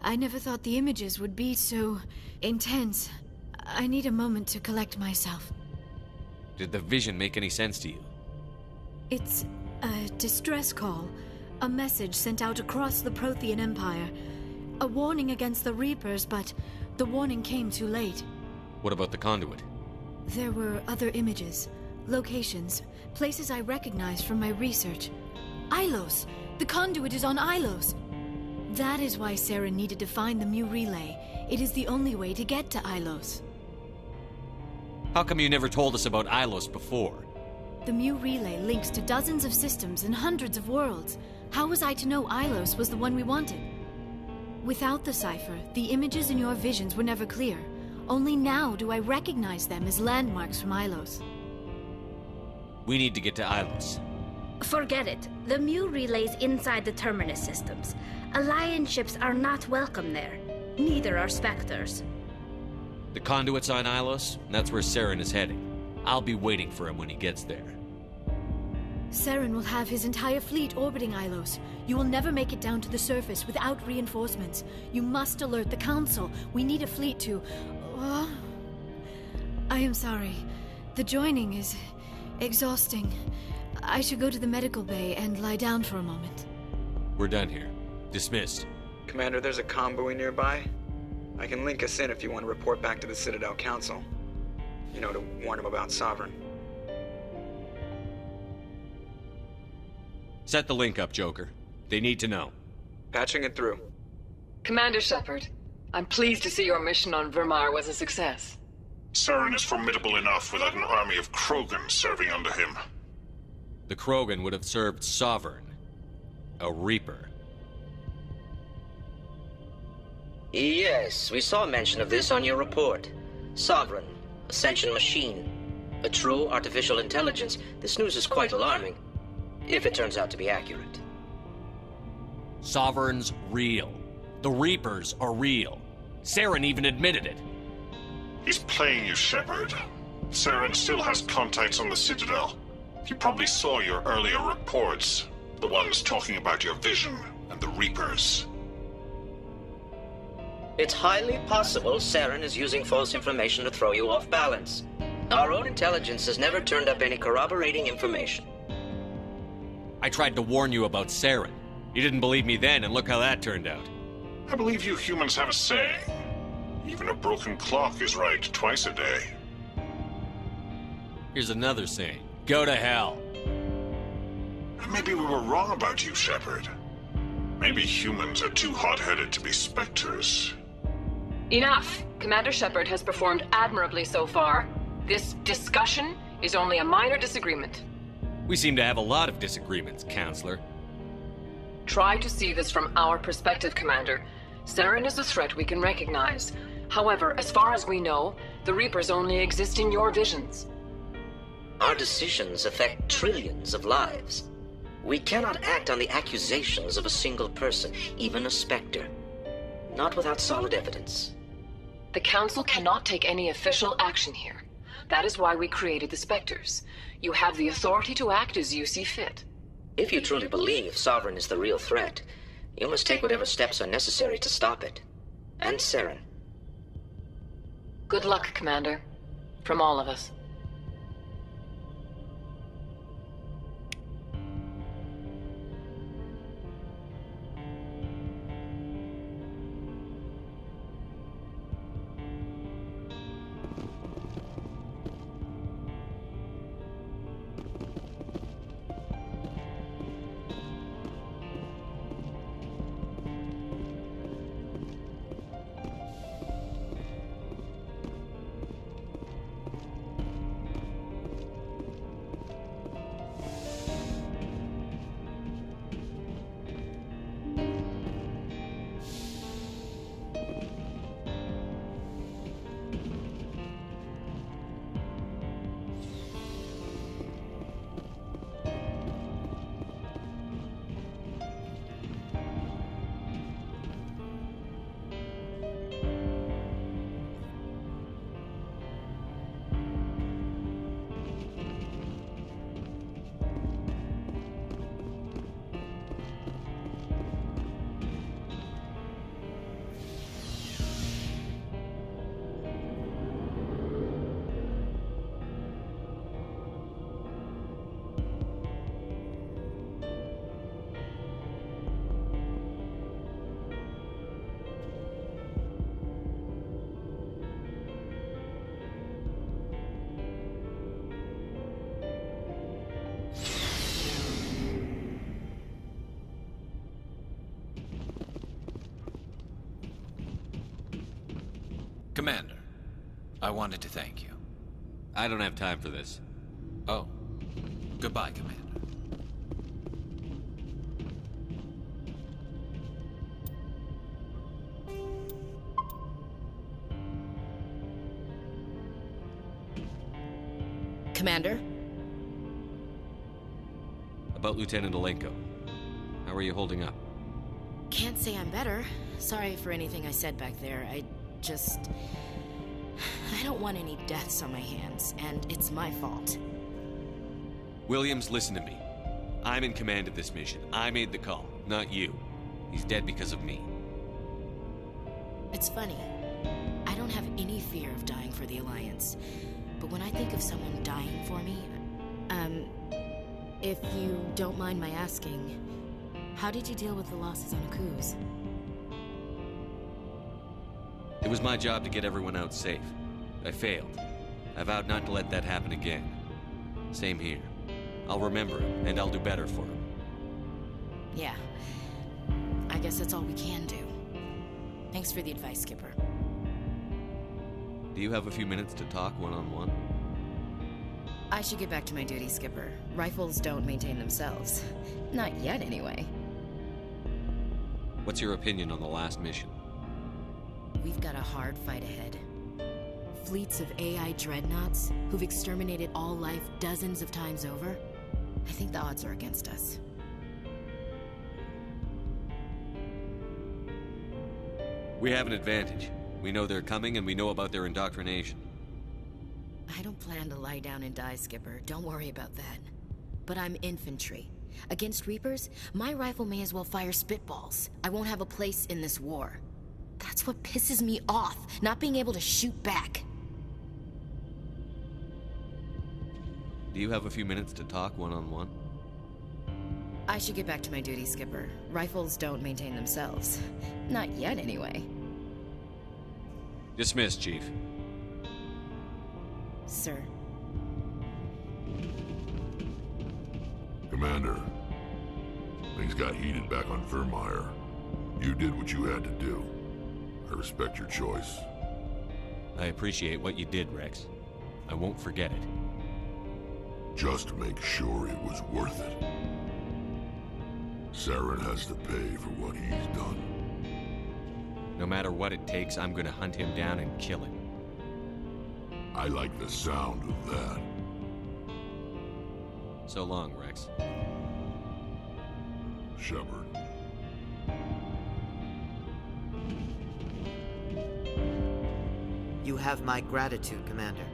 I never thought the images would be so intense. I need a moment to collect myself. Did the vision make any sense to you? It's a distress call. A message sent out across the Prothean Empire. A warning against the Reapers, but the warning came too late. What about the conduit? There were other images, locations, places I recognized from my research. Ilos! The conduit is on Ilos! That is why Saren needed to find the Mu Relay. It is the only way to get to Ilos. How come you never told us about Ilos before? The Mu Relay links to dozens of systems and hundreds of worlds. How was I to know Ilos was the one we wanted? Without the cipher, the images in your visions were never clear. Only now do I recognize them as landmarks from Ilos. We need to get to Ilos. Forget it. The Mu Relay's inside the Terminus systems. Alliance ships are not welcome there. Neither are Spectres. The conduit's on Ilos, and that's where Saren is heading. I'll be waiting for him when he gets there. Saren will have his entire fleet orbiting Ilos. You will never make it down to the surface without reinforcements. You must alert the Council. We need a fleet to... I am sorry. The joining is exhausting. I should go to the medical bay and lie down for a moment. We're done here. Dismissed. Commander, there's a convoy nearby. I can link us in if you want to report back to the Citadel Council. You know, to warn them about Sovereign. Set the link up, Joker. They need to know. Patching it through. Commander Shepard, I'm pleased to see your mission on Vermar was a success. Saren is formidable enough without an army of Krogan serving under him. The Krogan would have served Sovereign. A Reaper. Yes, we saw mention of this on your report. Sovereign, Ascension machine, a true artificial intelligence. This news is quite alarming, if it turns out to be accurate. Sovereign's real. The Reapers are real. Saren even admitted it. He's playing you, Shepard. Saren still has contacts on the Citadel. He probably saw your earlier reports. The ones talking about your vision and the Reapers. It's highly possible Saren is using false information to throw you off balance. Our own intelligence has never turned up any corroborating information. I tried to warn you about Saren. You didn't believe me then, and look how that turned out. I believe you humans have a saying. Even a broken clock is right twice a day. Here's another saying. Go to hell. Maybe we were wrong about you, Shepard. Maybe humans are too hot-headed to be Spectres. Enough! Commander Shepard has performed admirably so far. This discussion is only a minor disagreement. We seem to have a lot of disagreements, Counselor. Try to see this from our perspective, Commander. Saren is a threat we can recognize. However, as far as we know, the Reapers only exist in your visions. Our decisions affect trillions of lives. We cannot act on the accusations of a single person, even a Spectre. Not without solid evidence. The Council cannot take any official action here. That is why we created the Spectres. You have the authority to act as you see fit. If you truly believe Sovereign is the real threat, you must take whatever steps are necessary to stop it. And Saren. Good luck, Commander. From all of us. Commander, I wanted to thank you. I don't have time for this. Oh. Goodbye, Commander. Commander? About Lieutenant Alenko. How are you holding up? Can't say I'm better. Sorry for anything I said back there. I don't want any deaths on my hands, and it's my fault. Williams, listen to me. I'm in command of this mission. I made the call, not you. He's dead because of me. It's funny. I don't have any fear of dying for the Alliance. But when I think of someone dying for me, if you don't mind my asking, how did you deal with the losses on Akuz? It was my job to get everyone out safe. I failed. I vowed not to let that happen again. Same here. I'll remember him, and I'll do better for him. Yeah. I guess that's all we can do. Thanks for the advice, Skipper. Do you have a few minutes to talk one-on-one? I should get back to my duty, Skipper. Rifles don't maintain themselves. Not yet, anyway. What's your opinion on the last mission? We've got a hard fight ahead. Fleets of AI dreadnoughts who've exterminated all life dozens of times over. I think the odds are against us. We have an advantage. We know they're coming, and we know about their indoctrination. I don't plan to lie down and die, Skipper. Don't worry about that. But I'm infantry. Against Reapers, my rifle may as well fire spitballs. I won't have a place in this war. That's what pisses me off, not being able to shoot back. Do you have a few minutes to talk one-on-one? I should get back to my duty, Skipper. Rifles don't maintain themselves. Not yet, anyway. Dismissed, Chief. Sir. Commander, things got heated back on Thermire. You did what you had to do. I respect your choice. I appreciate what you did, Rex. I won't forget it. Just make sure it was worth it. Saren has to pay for what he's done. No matter what it takes, I'm gonna hunt him down and kill him. I like the sound of that. So long, Rex. Shepard. You have my gratitude, Commander.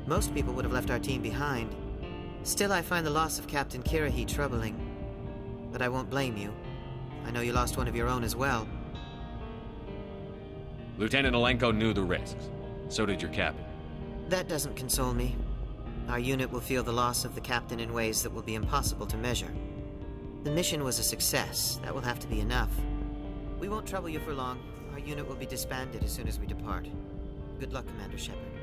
Most people would have left our team behind. Still, I find the loss of Captain Kirrahe troubling. But I won't blame you. I know you lost one of your own as well. Lieutenant Alenko knew the risks. So did your captain. That doesn't console me. Our unit will feel the loss of the captain in ways that will be impossible to measure. The mission was a success. That will have to be enough. We won't trouble you for long. Our unit will be disbanded as soon as we depart. Good luck, Commander Shepard.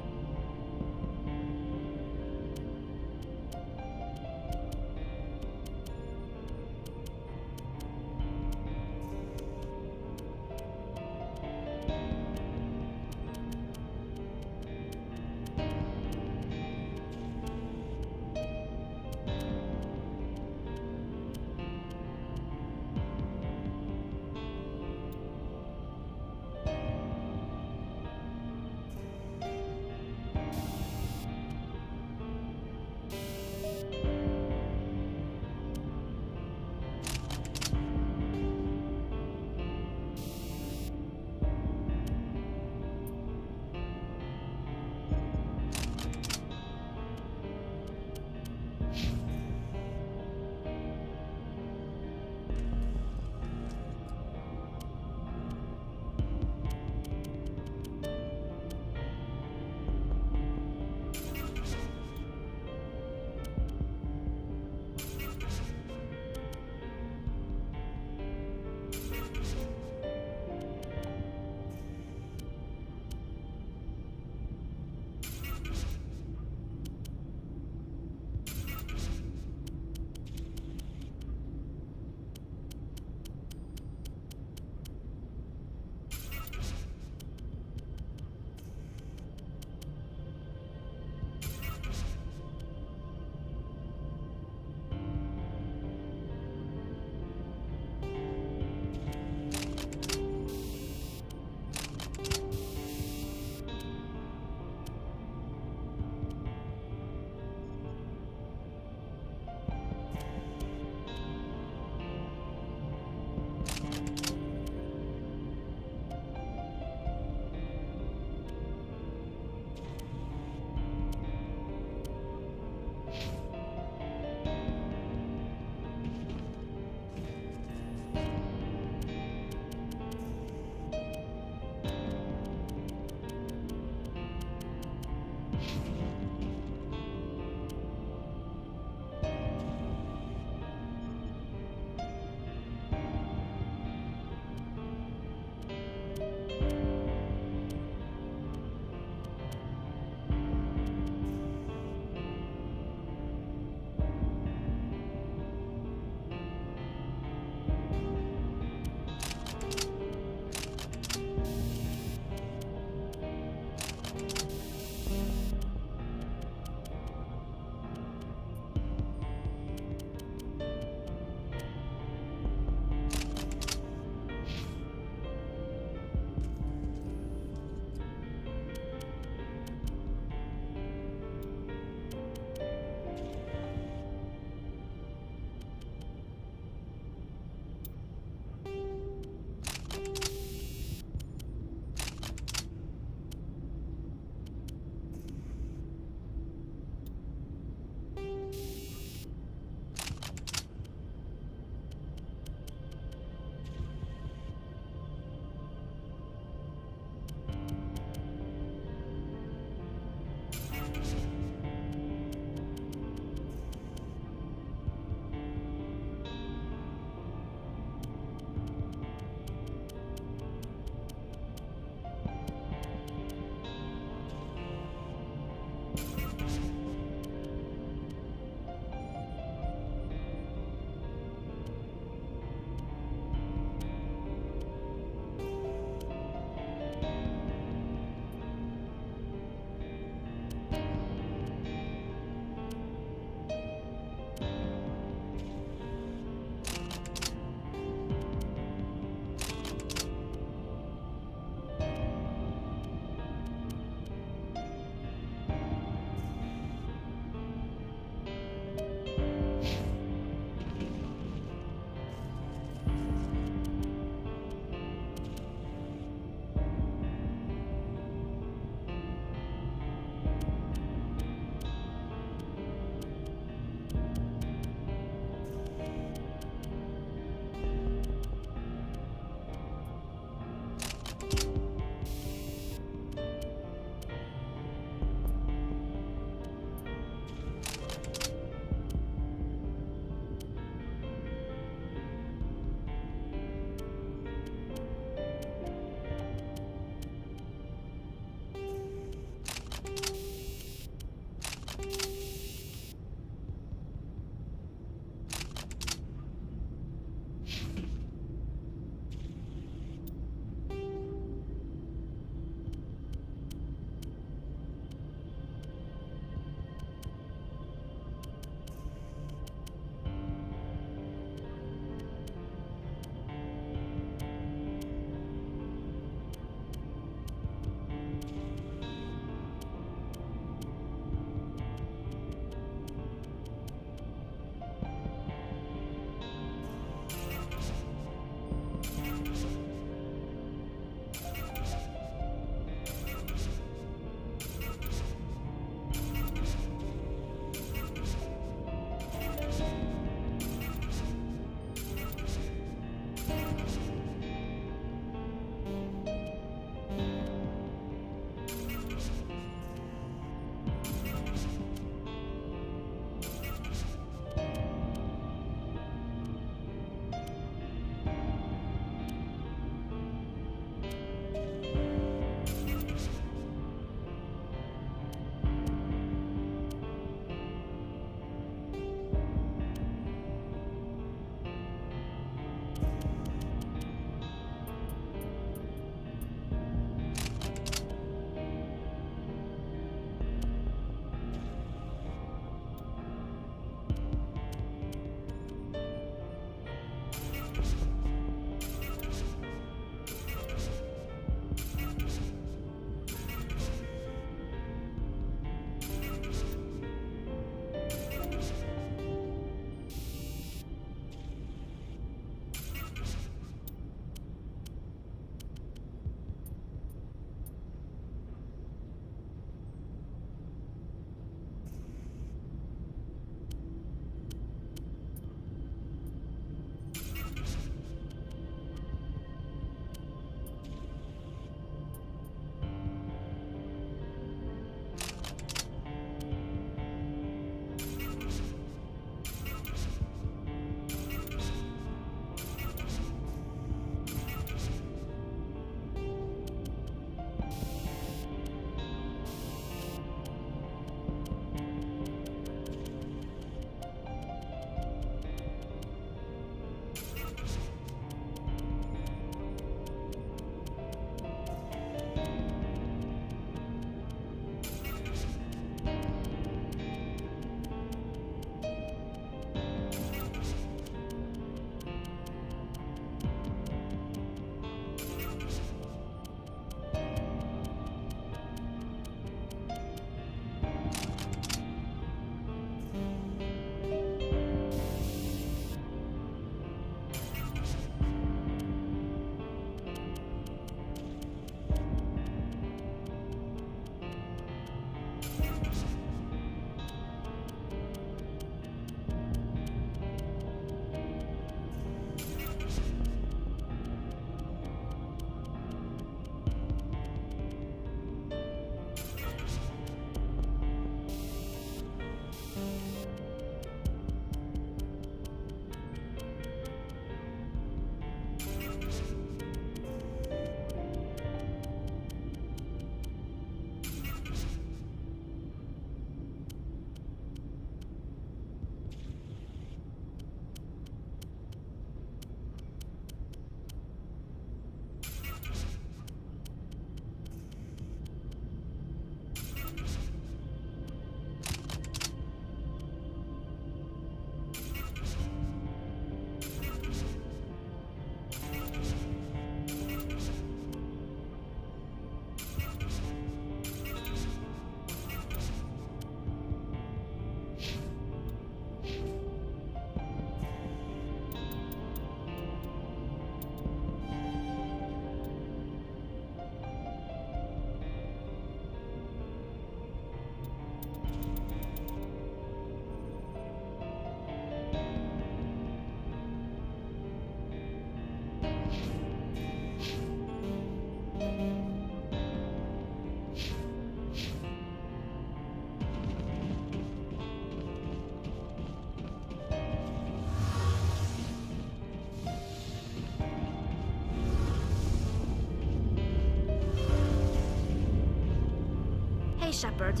Shepard.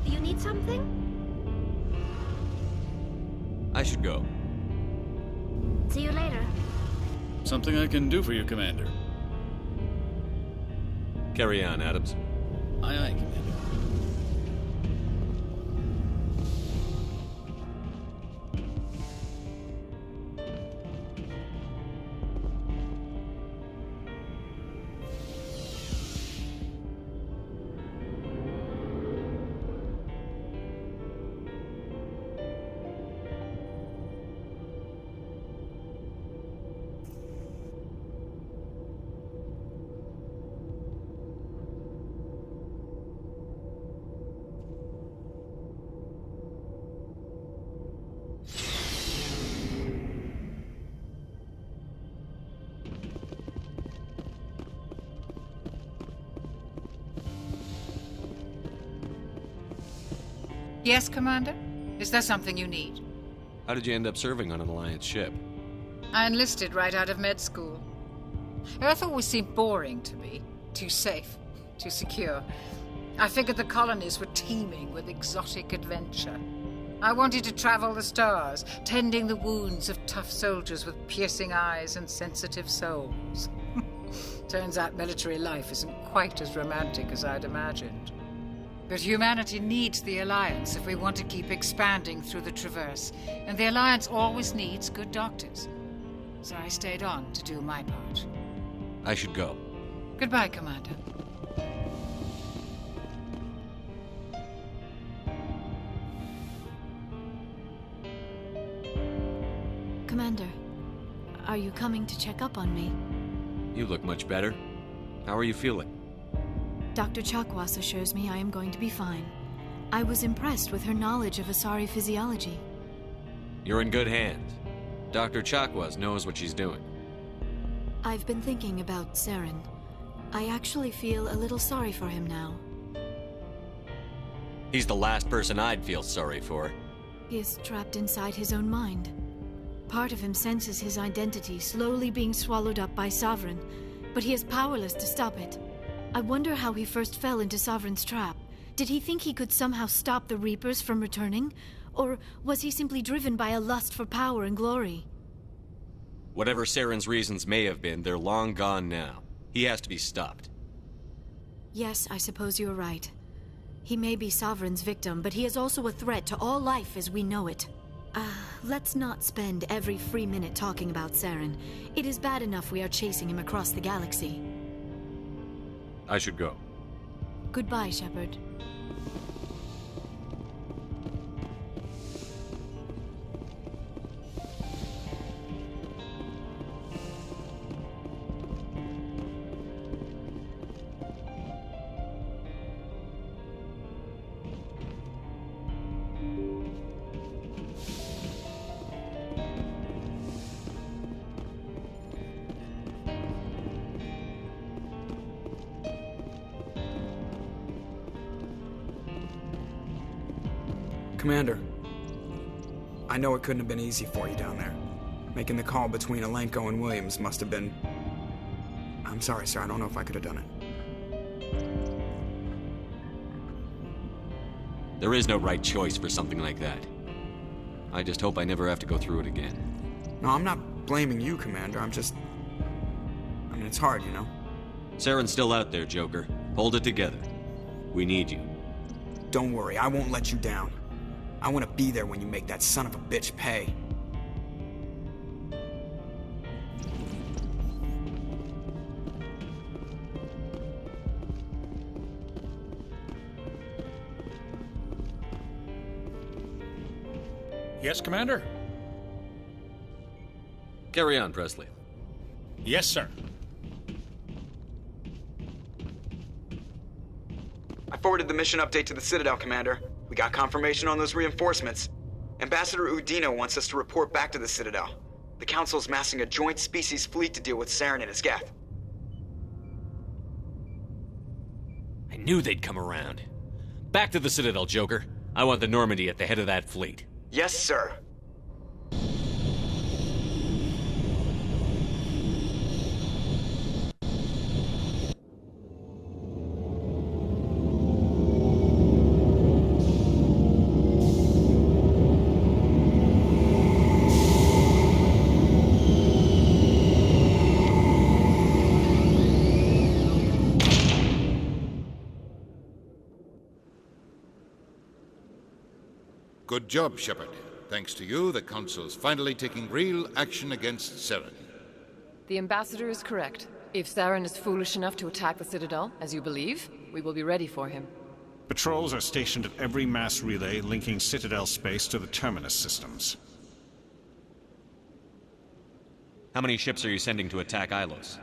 Do you need something? I should go. See you later. Something I can do for you, Commander. Carry on, Adams. Aye, aye, Commander. Yes, Commander? Is there something you need? How did you end up serving on an Alliance ship? I enlisted right out of med school. Earth always seemed boring to me. Too safe, too secure. I figured the colonies were teeming with exotic adventure. I wanted to travel the stars, tending the wounds of tough soldiers with piercing eyes and sensitive souls. Turns out military life isn't quite as romantic as I'd imagined. But humanity needs the Alliance if we want to keep expanding through the Traverse, and the Alliance always needs good doctors. So I stayed on to do my part. I should go. Goodbye, Commander. Commander, are you coming to check up on me? You look much better. How are you feeling? Dr. Chakwas assures me I am going to be fine. I was impressed with her knowledge of Asari physiology. You're in good hands. Dr. Chakwas knows what she's doing. I've been thinking about Saren. I actually feel a little sorry for him now. He's the last person I'd feel sorry for. He is trapped inside his own mind. Part of him senses his identity slowly being swallowed up by Sovereign, but he is powerless to stop it. I wonder how he first fell into Sovereign's trap. Did he think he could somehow stop the Reapers from returning? Or was he simply driven by a lust for power and glory? Whatever Saren's reasons may have been, they're long gone now. He has to be stopped. Yes, I suppose you're right. He may be Sovereign's victim, but he is also a threat to all life as we know it. Let's not spend every free minute talking about Saren. It is bad enough we are chasing him across the galaxy. I should go. Goodbye, Shepard. Commander, I know it couldn't have been easy for you down there. Making the call between Alenko and Williams must have been... I'm sorry, sir. I don't know if I could have done it. There is no right choice for something like that. I just hope I never have to go through it again. No, I'm not blaming you, Commander. I mean, it's hard, you know? Saren's still out there, Joker. Hold it together. We need you. Don't worry, I won't let you down. I want to be there when you make that son of a bitch pay. Yes, Commander? Carry on, Presley. Yes, sir. I forwarded the mission update to the Citadel, Commander. We got confirmation on those reinforcements. Ambassador Udino wants us to report back to the Citadel. The Council's massing a joint species fleet to deal with Saren and his Geth. I knew they'd come around. Back to the Citadel, Joker. I want the Normandy at the head of that fleet. Yes, sir. Good job, Shepard. Thanks to you, the Council's finally taking real action against Saren. The Ambassador is correct. If Saren is foolish enough to attack the Citadel, as you believe, we will be ready for him. Patrols are stationed at every mass relay linking Citadel space to the Terminus systems. How many ships are you sending to attack Ilos?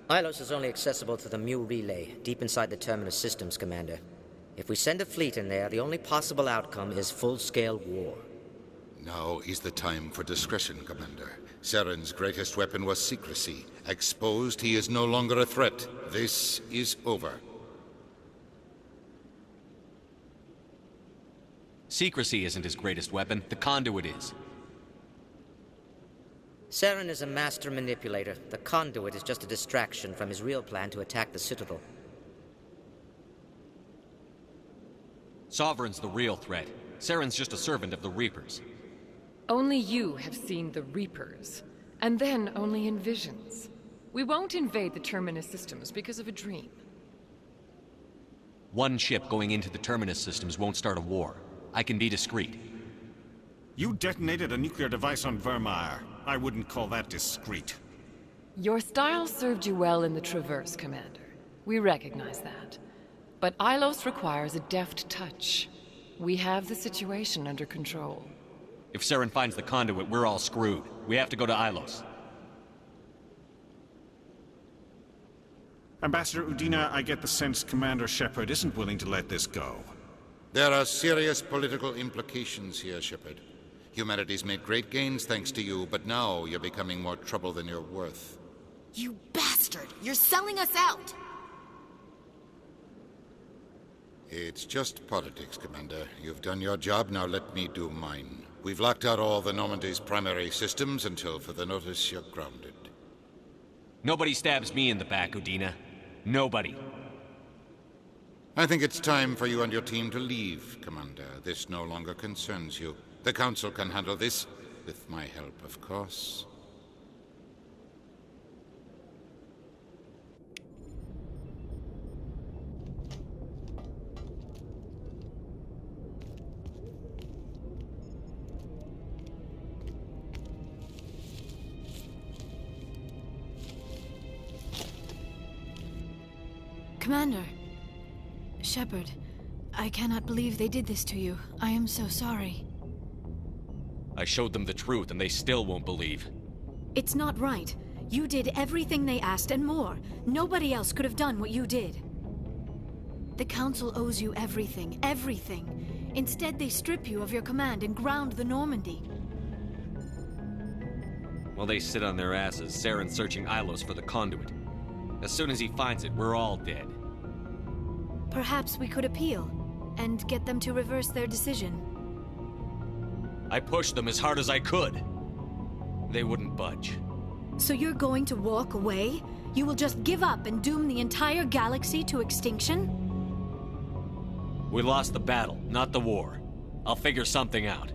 Ilos is only accessible to the Mu relay, deep inside the Terminus systems, Commander. If we send a fleet in there, the only possible outcome is full-scale war. Now is the time for discretion, Commander. Saren's greatest weapon was secrecy. Exposed, he is no longer a threat. This is over. Secrecy isn't his greatest weapon. The conduit is. Saren is a master manipulator. The conduit is just a distraction from his real plan to attack the Citadel. Sovereign's the real threat. Saren's just a servant of the Reapers. Only you have seen the Reapers, and then only in visions. We won't invade the Terminus systems because of a dream. One ship going into the Terminus systems won't start a war. I can be discreet. You detonated a nuclear device on Vermeer. I wouldn't call that discreet. Your style served you well in the Traverse, Commander. We recognize that. But Ilos requires a deft touch. We have the situation under control. If Saren finds the conduit, we're all screwed. We have to go to Ilos. Ambassador Udina, I get the sense Commander Shepard isn't willing to let this go. There are serious political implications here, Shepard. Humanity's made great gains thanks to you, but now you're becoming more trouble than you're worth. You bastard! You're selling us out! It's just politics, Commander. You've done your job, now let me do mine. We've locked out all the Normandy's primary systems until further notice you're grounded. Nobody stabs me in the back, Udina. Nobody. I think it's time for you and your team to leave, Commander. This no longer concerns you. The Council can handle this, with my help, of course. Commander. Shepard, I cannot believe they did this to you. I am so sorry. I showed them the truth, and they still won't believe. It's not right. You did everything they asked and more. Nobody else could have done what you did. The Council owes you everything, everything. Instead, they strip you of your command and ground the Normandy. While they sit on their asses, Saren's searching Ilos for the conduit. As soon as he finds it, we're all dead. Perhaps we could appeal, and get them to reverse their decision. I pushed them as hard as I could. They wouldn't budge. So you're going to walk away? You will just give up and doom the entire galaxy to extinction? We lost the battle, not the war. I'll figure something out.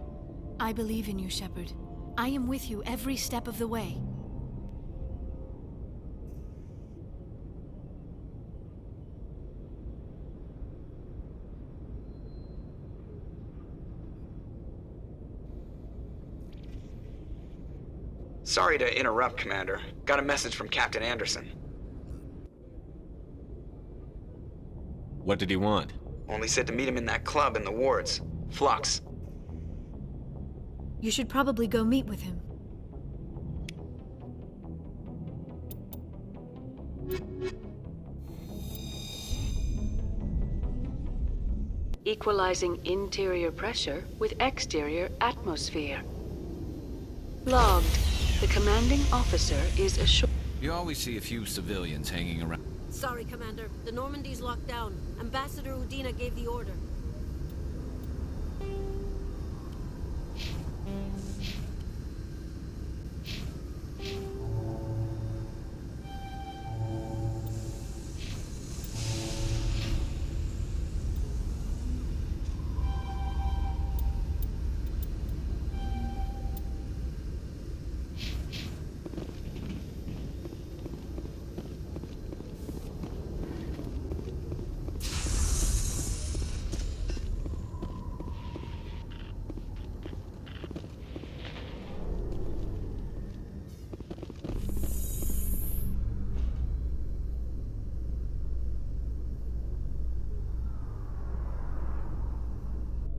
I believe in you, Shepard. I am with you every step of the way. Sorry to interrupt, Commander. Got a message from Captain Anderson. What did he want? Only said to meet him in that club in the wards. Flux. You should probably go meet with him. Equalizing interior pressure with exterior atmosphere. Logged. The commanding officer is assured. You always see a few civilians hanging around. Sorry, Commander. The Normandy's locked down. Ambassador Udina gave the order.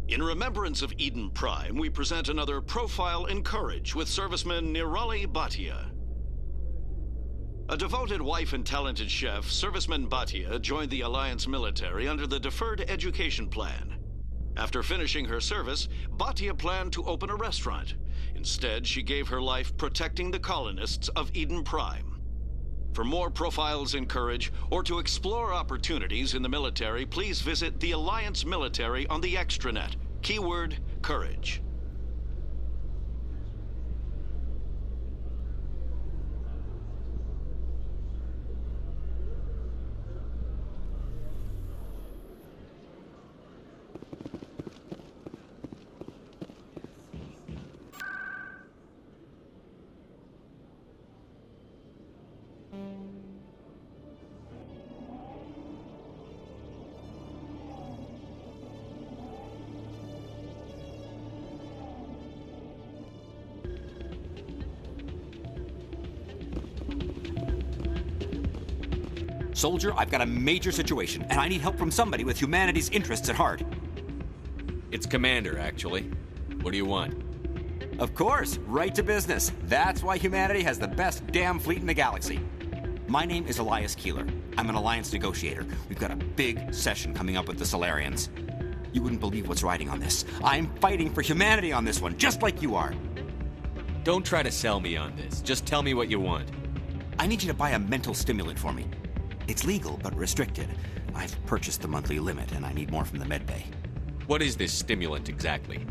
In remembrance of Eden Prime, we present another Profile in Courage with serviceman Nirali Bhatia. A devoted wife and talented chef, Serviceman Bhatia joined the Alliance military under the Deferred Education Plan. After finishing her service, Bhatia planned to open a restaurant. Instead, she gave her life protecting the colonists of Eden Prime. For more Profiles in Courage, or to explore opportunities in the military, please visit the Alliance Military on the extranet. Keyword, Courage. Soldier, I've got a major situation, and I need help from somebody with humanity's interests at heart. It's Commander, actually. What do you want? Of course, right to business. That's why humanity has the best damn fleet in the galaxy. My name is Elias Keeler. I'm an Alliance negotiator. We've got a big session coming up with the Solarians. You wouldn't believe what's riding on this. I'm fighting for humanity on this one, just like you are. Don't try to sell me on this. Just tell me what you want. I need you to buy a mental stimulant for me. It's legal, but restricted. I've purchased the monthly limit, and I need more from the medbay. What is this stimulant exactly?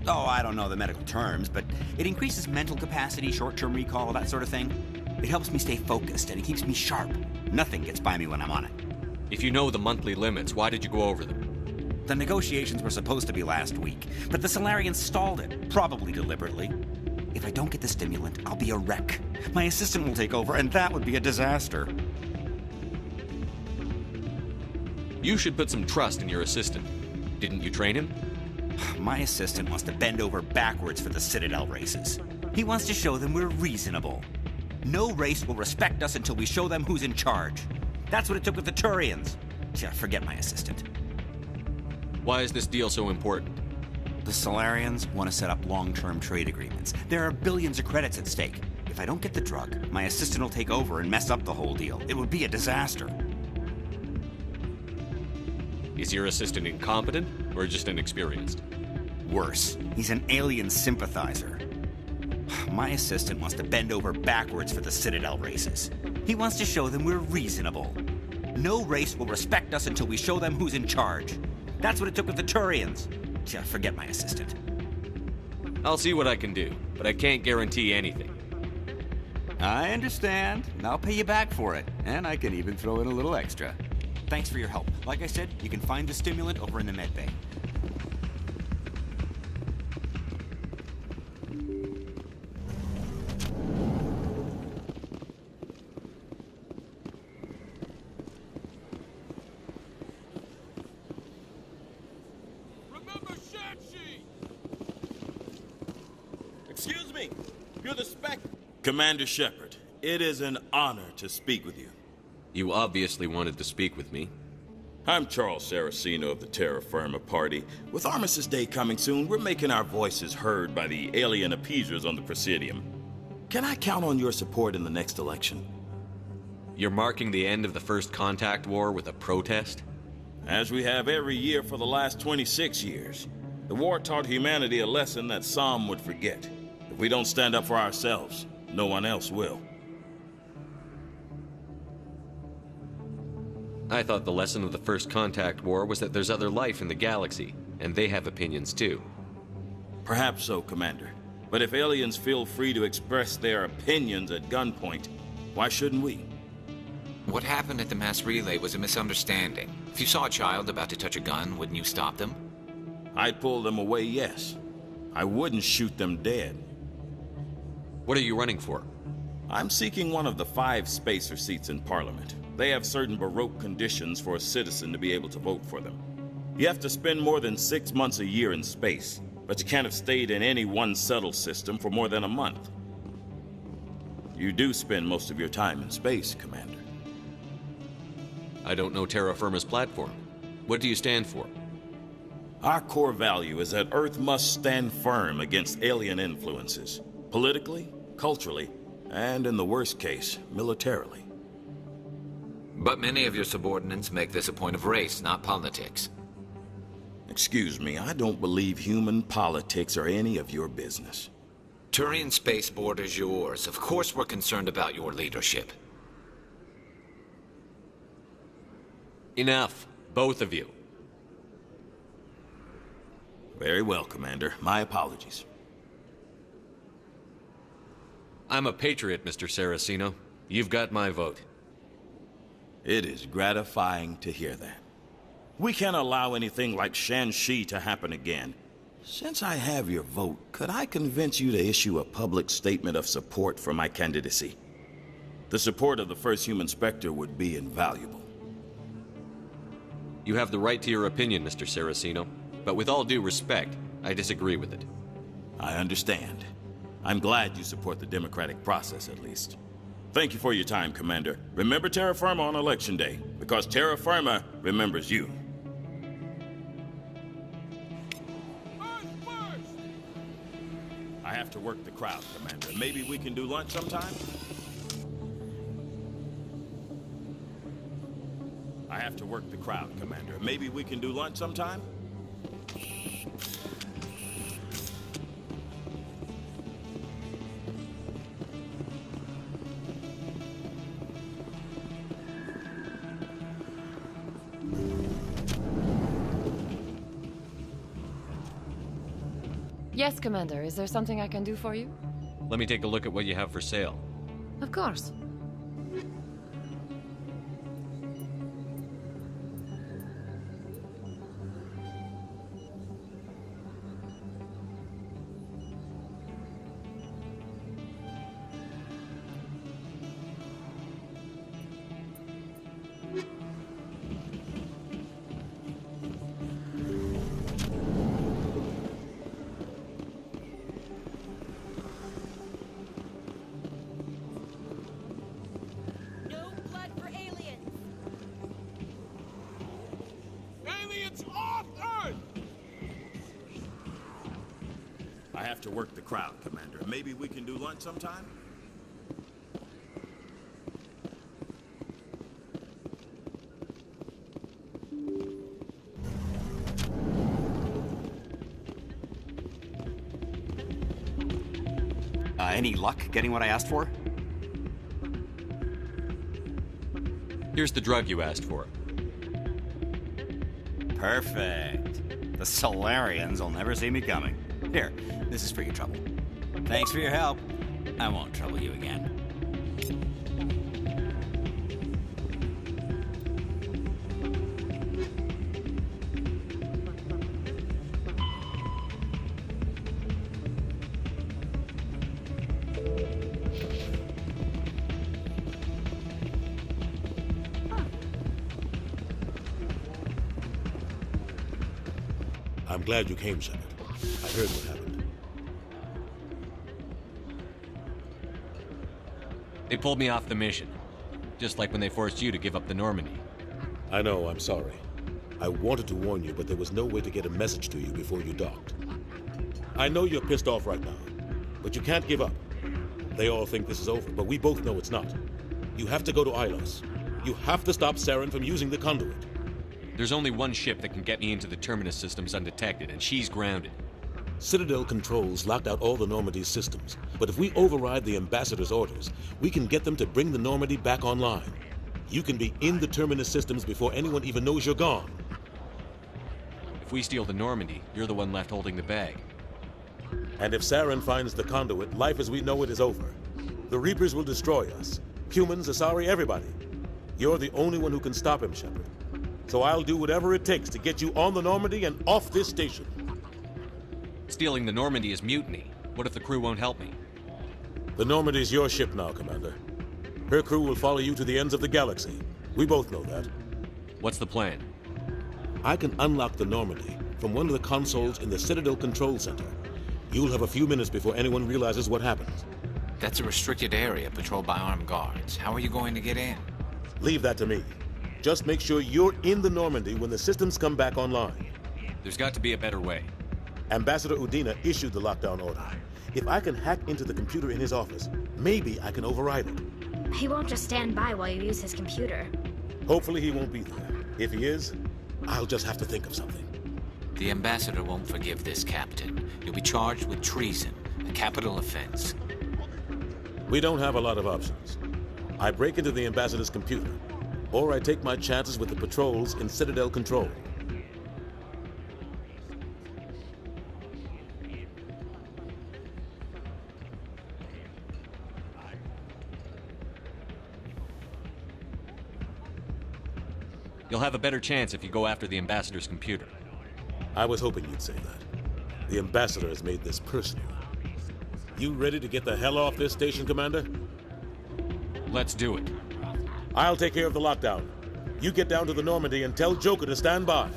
Oh, I don't know the medical terms, but it increases mental capacity, short-term recall, that sort of thing. It helps me stay focused, and it keeps me sharp. Nothing gets by me when I'm on it. If you know the monthly limits, why did you go over them? The negotiations were supposed to be last week, but the Solarians stalled it, probably deliberately. If I don't get the stimulant, I'll be a wreck. My assistant will take over, and that would be a disaster. You should put some trust in your assistant. Didn't you train him? My assistant wants to bend over backwards for the Citadel races. He wants to show them we're reasonable. No race will respect us until we show them who's in charge. That's what it took with the Turians. Yeah, forget my assistant. Why is this deal so important? The Solarians want to set up long-term trade agreements. There are billions of credits at stake. If I don't get the drug, my assistant will take over and mess up the whole deal. It would be a disaster. Is your assistant incompetent, or just inexperienced? Worse, he's an alien sympathizer. My assistant wants to bend over backwards for the Citadel races. He wants to show them we're reasonable. No race will respect us until we show them who's in charge. That's what it took with the Turians. Yeah, forget my assistant. I'll see what I can do, but I can't guarantee anything. I understand. I'll pay you back for it, and I can even throw in a little extra. Thanks for your help. Like I said, you can find the stimulant over in the medbay. Remember Shanxi! Excuse me, you're the spec... Commander Shepard, it is an honor to speak with you. You obviously wanted to speak with me. I'm Charles Saraceno of the Terra Firma Party. With Armistice Day coming soon, we're making our voices heard by the alien appeasers on the Presidium. Can I count on your support in the next election? You're marking the end of the First Contact War with a protest? As we have every year for the last 26 years. The war taught humanity a lesson that some would forget. If we don't stand up for ourselves, no one else will. I thought the lesson of the First Contact War was that there's other life in the galaxy, and they have opinions too. Perhaps so, Commander. But if aliens feel free to express their opinions at gunpoint, why shouldn't we? What happened at the mass relay was a misunderstanding. If you saw a child about to touch a gun, wouldn't you stop them? I'd pull them away, yes. I wouldn't shoot them dead. What are you running for? I'm seeking one of the 5 spacer seats in Parliament. They have certain Baroque conditions for a citizen to be able to vote for them. You have to spend more than 6 months a year in space, but you can't have stayed in any one settled system for more than a month. You do spend most of your time in space, Commander. I don't know Terra Firma's platform. What do you stand for? Our core value is that Earth must stand firm against alien influences, politically, culturally, and in the worst case, militarily. But many of your subordinates make this a point of race, not politics. Excuse me, I don't believe human politics are any of your business. Turian spaceport is yours. Of course we're concerned about your leadership. Enough, both of you. Very well, Commander. My apologies. I'm a patriot, Mr. Saraceno. You've got my vote. It is gratifying to hear that. We can't allow anything like Shanxi to happen again. Since I have your vote, could I convince you to issue a public statement of support for my candidacy? The support of the first human Spectre would be invaluable. You have the right to your opinion, Mr. Saraceno, but with all due respect, I disagree with it. I understand. I'm glad you support the democratic process, at least. Thank you for your time, Commander. Remember Terra Firma on Election Day, because Terra Firma remembers you. I have to work the crowd, Commander. Maybe we can do lunch sometime? I have to work the crowd, Commander. Maybe we can do lunch sometime? Yes, Commander. Is there something I can do for you? Let me take a look at what you have for sale. Of course. I have to work the crowd, Commander. Maybe we can do lunch sometime? Any luck getting what I asked for? Here's the drug you asked for. Perfect. The Solarians will never see me coming. Here, this is for your trouble. Thanks for your help. I won't trouble you again. I'm glad you came, Shepard. I heard what happened. They pulled me off the mission. Just like when they forced you to give up the Normandy. I know, I'm sorry. I wanted to warn you, but there was no way to get a message to you before you docked. I know you're pissed off right now, but you can't give up. They all think this is over, but we both know it's not. You have to go to Ilos. You have to stop Saren from using the conduit. There's only one ship that can get me into the Terminus systems undetected, and she's grounded. Citadel controls locked out all the Normandy's systems, but if we override the Ambassador's orders, we can get them to bring the Normandy back online. You can be in the Terminus systems before anyone even knows you're gone. If we steal the Normandy, you're the one left holding the bag. And if Saren finds the conduit, life as we know it is over. The Reapers will destroy us. Humans, Asari, everybody. You're the only one who can stop him, Shepard. So I'll do whatever it takes to get you on the Normandy and off this station. Stealing the Normandy is mutiny. What if the crew won't help me? The Normandy's your ship now, Commander. Her crew will follow you to the ends of the galaxy. We both know that. What's the plan? I can unlock the Normandy from one of the consoles in the Citadel Control Center. You'll have a few minutes before anyone realizes what happened. That's a restricted area patrolled by armed guards. How are you going to get in? Leave that to me. Just make sure you're in the Normandy when the systems come back online. There's got to be a better way. Ambassador Udina issued the lockdown order. If I can hack into the computer in his office, maybe I can override it. He won't just stand by while you use his computer. Hopefully he won't be there. If he is, I'll just have to think of something. The ambassador won't forgive this, Captain. You'll be charged with treason, a capital offense. We don't have a lot of options. I break into the ambassador's computer, or I take my chances with the patrols in Citadel control. You'll have a better chance if you go after the ambassador's computer. I was hoping you'd say that. The ambassador has made this personal. You ready to get the hell off this station, Commander? Let's do it. I'll take care of the lockdown. You get down to the Normandy and tell Joker to stand by.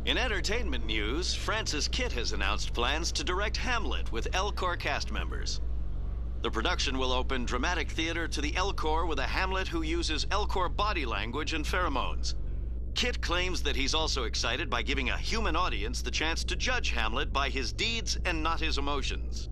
In entertainment news, Francis Kitt has announced plans to direct Hamlet with Elcor cast members. The production will open dramatic theater to the Elcor with a Hamlet who uses Elcor body language and pheromones. Kitt claims that he's also excited by giving a human audience the chance to judge Hamlet by his deeds and not his emotions.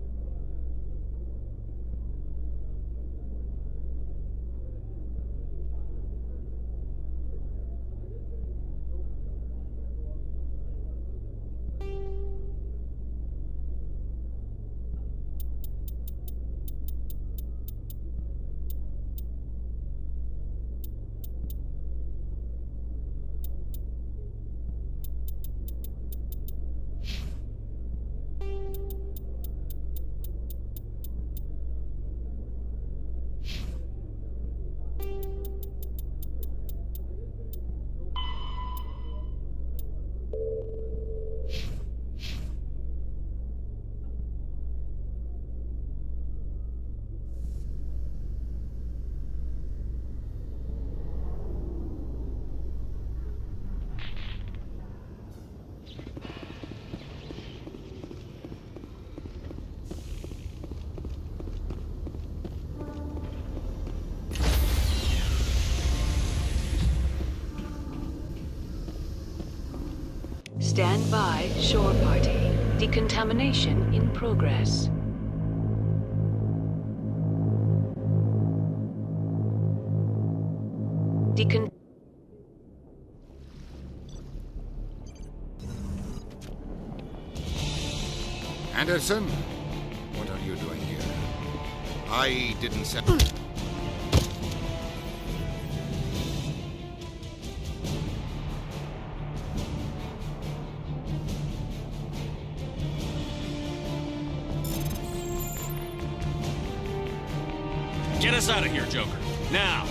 Stand by, shore party. Decontamination in progress. Anderson? What are you doing here? I didn't set... Get us out of here, Joker. Now!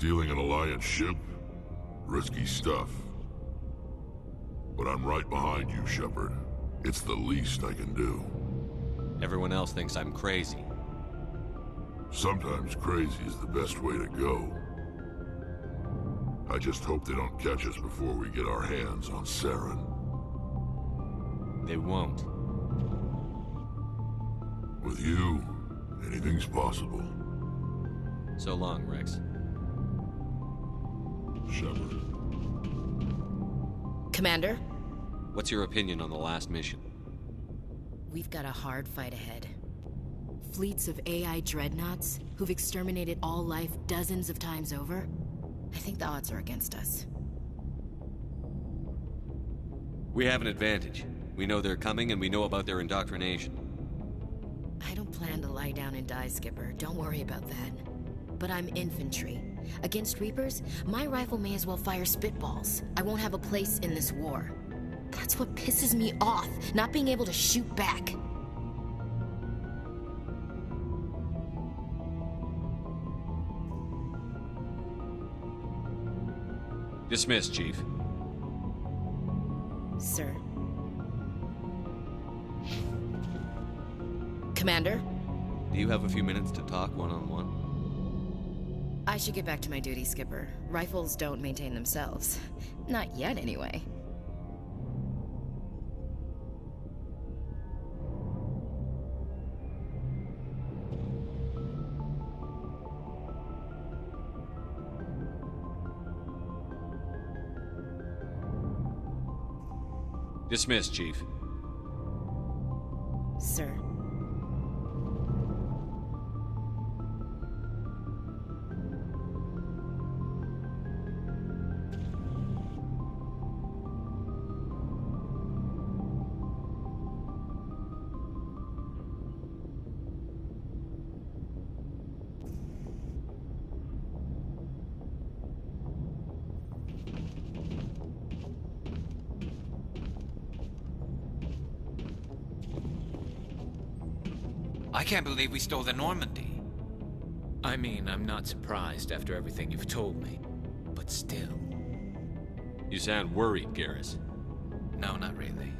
Stealing an Alliance ship? Risky stuff. But I'm right behind you, Shepard. It's the least I can do. Everyone else thinks I'm crazy. Sometimes crazy is the best way to go. I just hope they don't catch us before we get our hands on Saren. They won't. With you, anything's possible. So long, Rex. Shepard. Commander? What's your opinion on the last mission? We've got a hard fight ahead. Fleets of AI dreadnoughts who've exterminated all life dozens of times over. I think the odds are against us. We have an advantage. We know they're coming and we know about their indoctrination. I don't plan to lie down and die, Skipper. Don't worry about that. But I'm infantry. Against Reapers, my rifle may as well fire spitballs. I won't have a place in this war. That's what pisses me off, not being able to shoot back. Dismissed, Chief. Sir. Commander? Do you have a few minutes to talk one-on-one? I should get back to my duty, Skipper. Rifles don't maintain themselves. Not yet, anyway. Dismissed, Chief. Sir. I can't believe we stole the Normandy. I mean, I'm not surprised after everything you've told me. But still. You sound worried, Garrus. No, not really.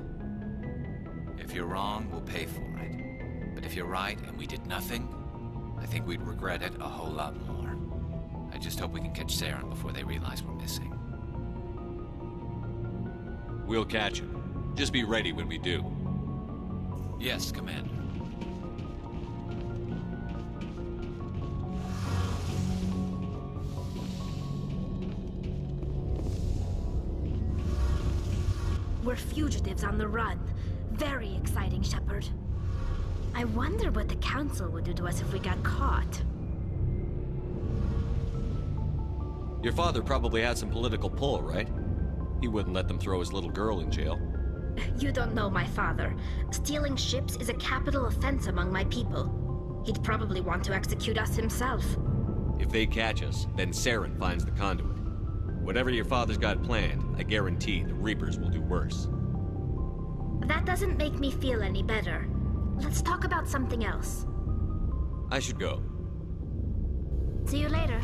If you're wrong, we'll pay for it. But if you're right and we did nothing, I think we'd regret it a whole lot more. I just hope we can catch Saren before they realize we're missing. We'll catch him. Just be ready when we do. Yes, Commander. We're fugitives on the run. Very exciting, Shepard. I wonder what the Council would do to us if we got caught. Your father probably had some political pull, right? He wouldn't let them throw his little girl in jail. You don't know my father. Stealing ships is a capital offense among my people. He'd probably want to execute us himself. If they catch us, then Saren finds the conduit. Whatever your father's got planned, I guarantee the Reapers will do worse. That doesn't make me feel any better. Let's talk about something else. I should go. See you later.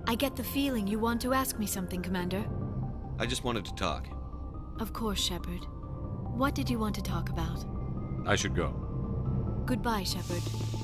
I get the feeling you want to ask me something, Commander. I just wanted to talk. Of course, Shepard. What did you want to talk about? I should go. Goodbye, Shepard.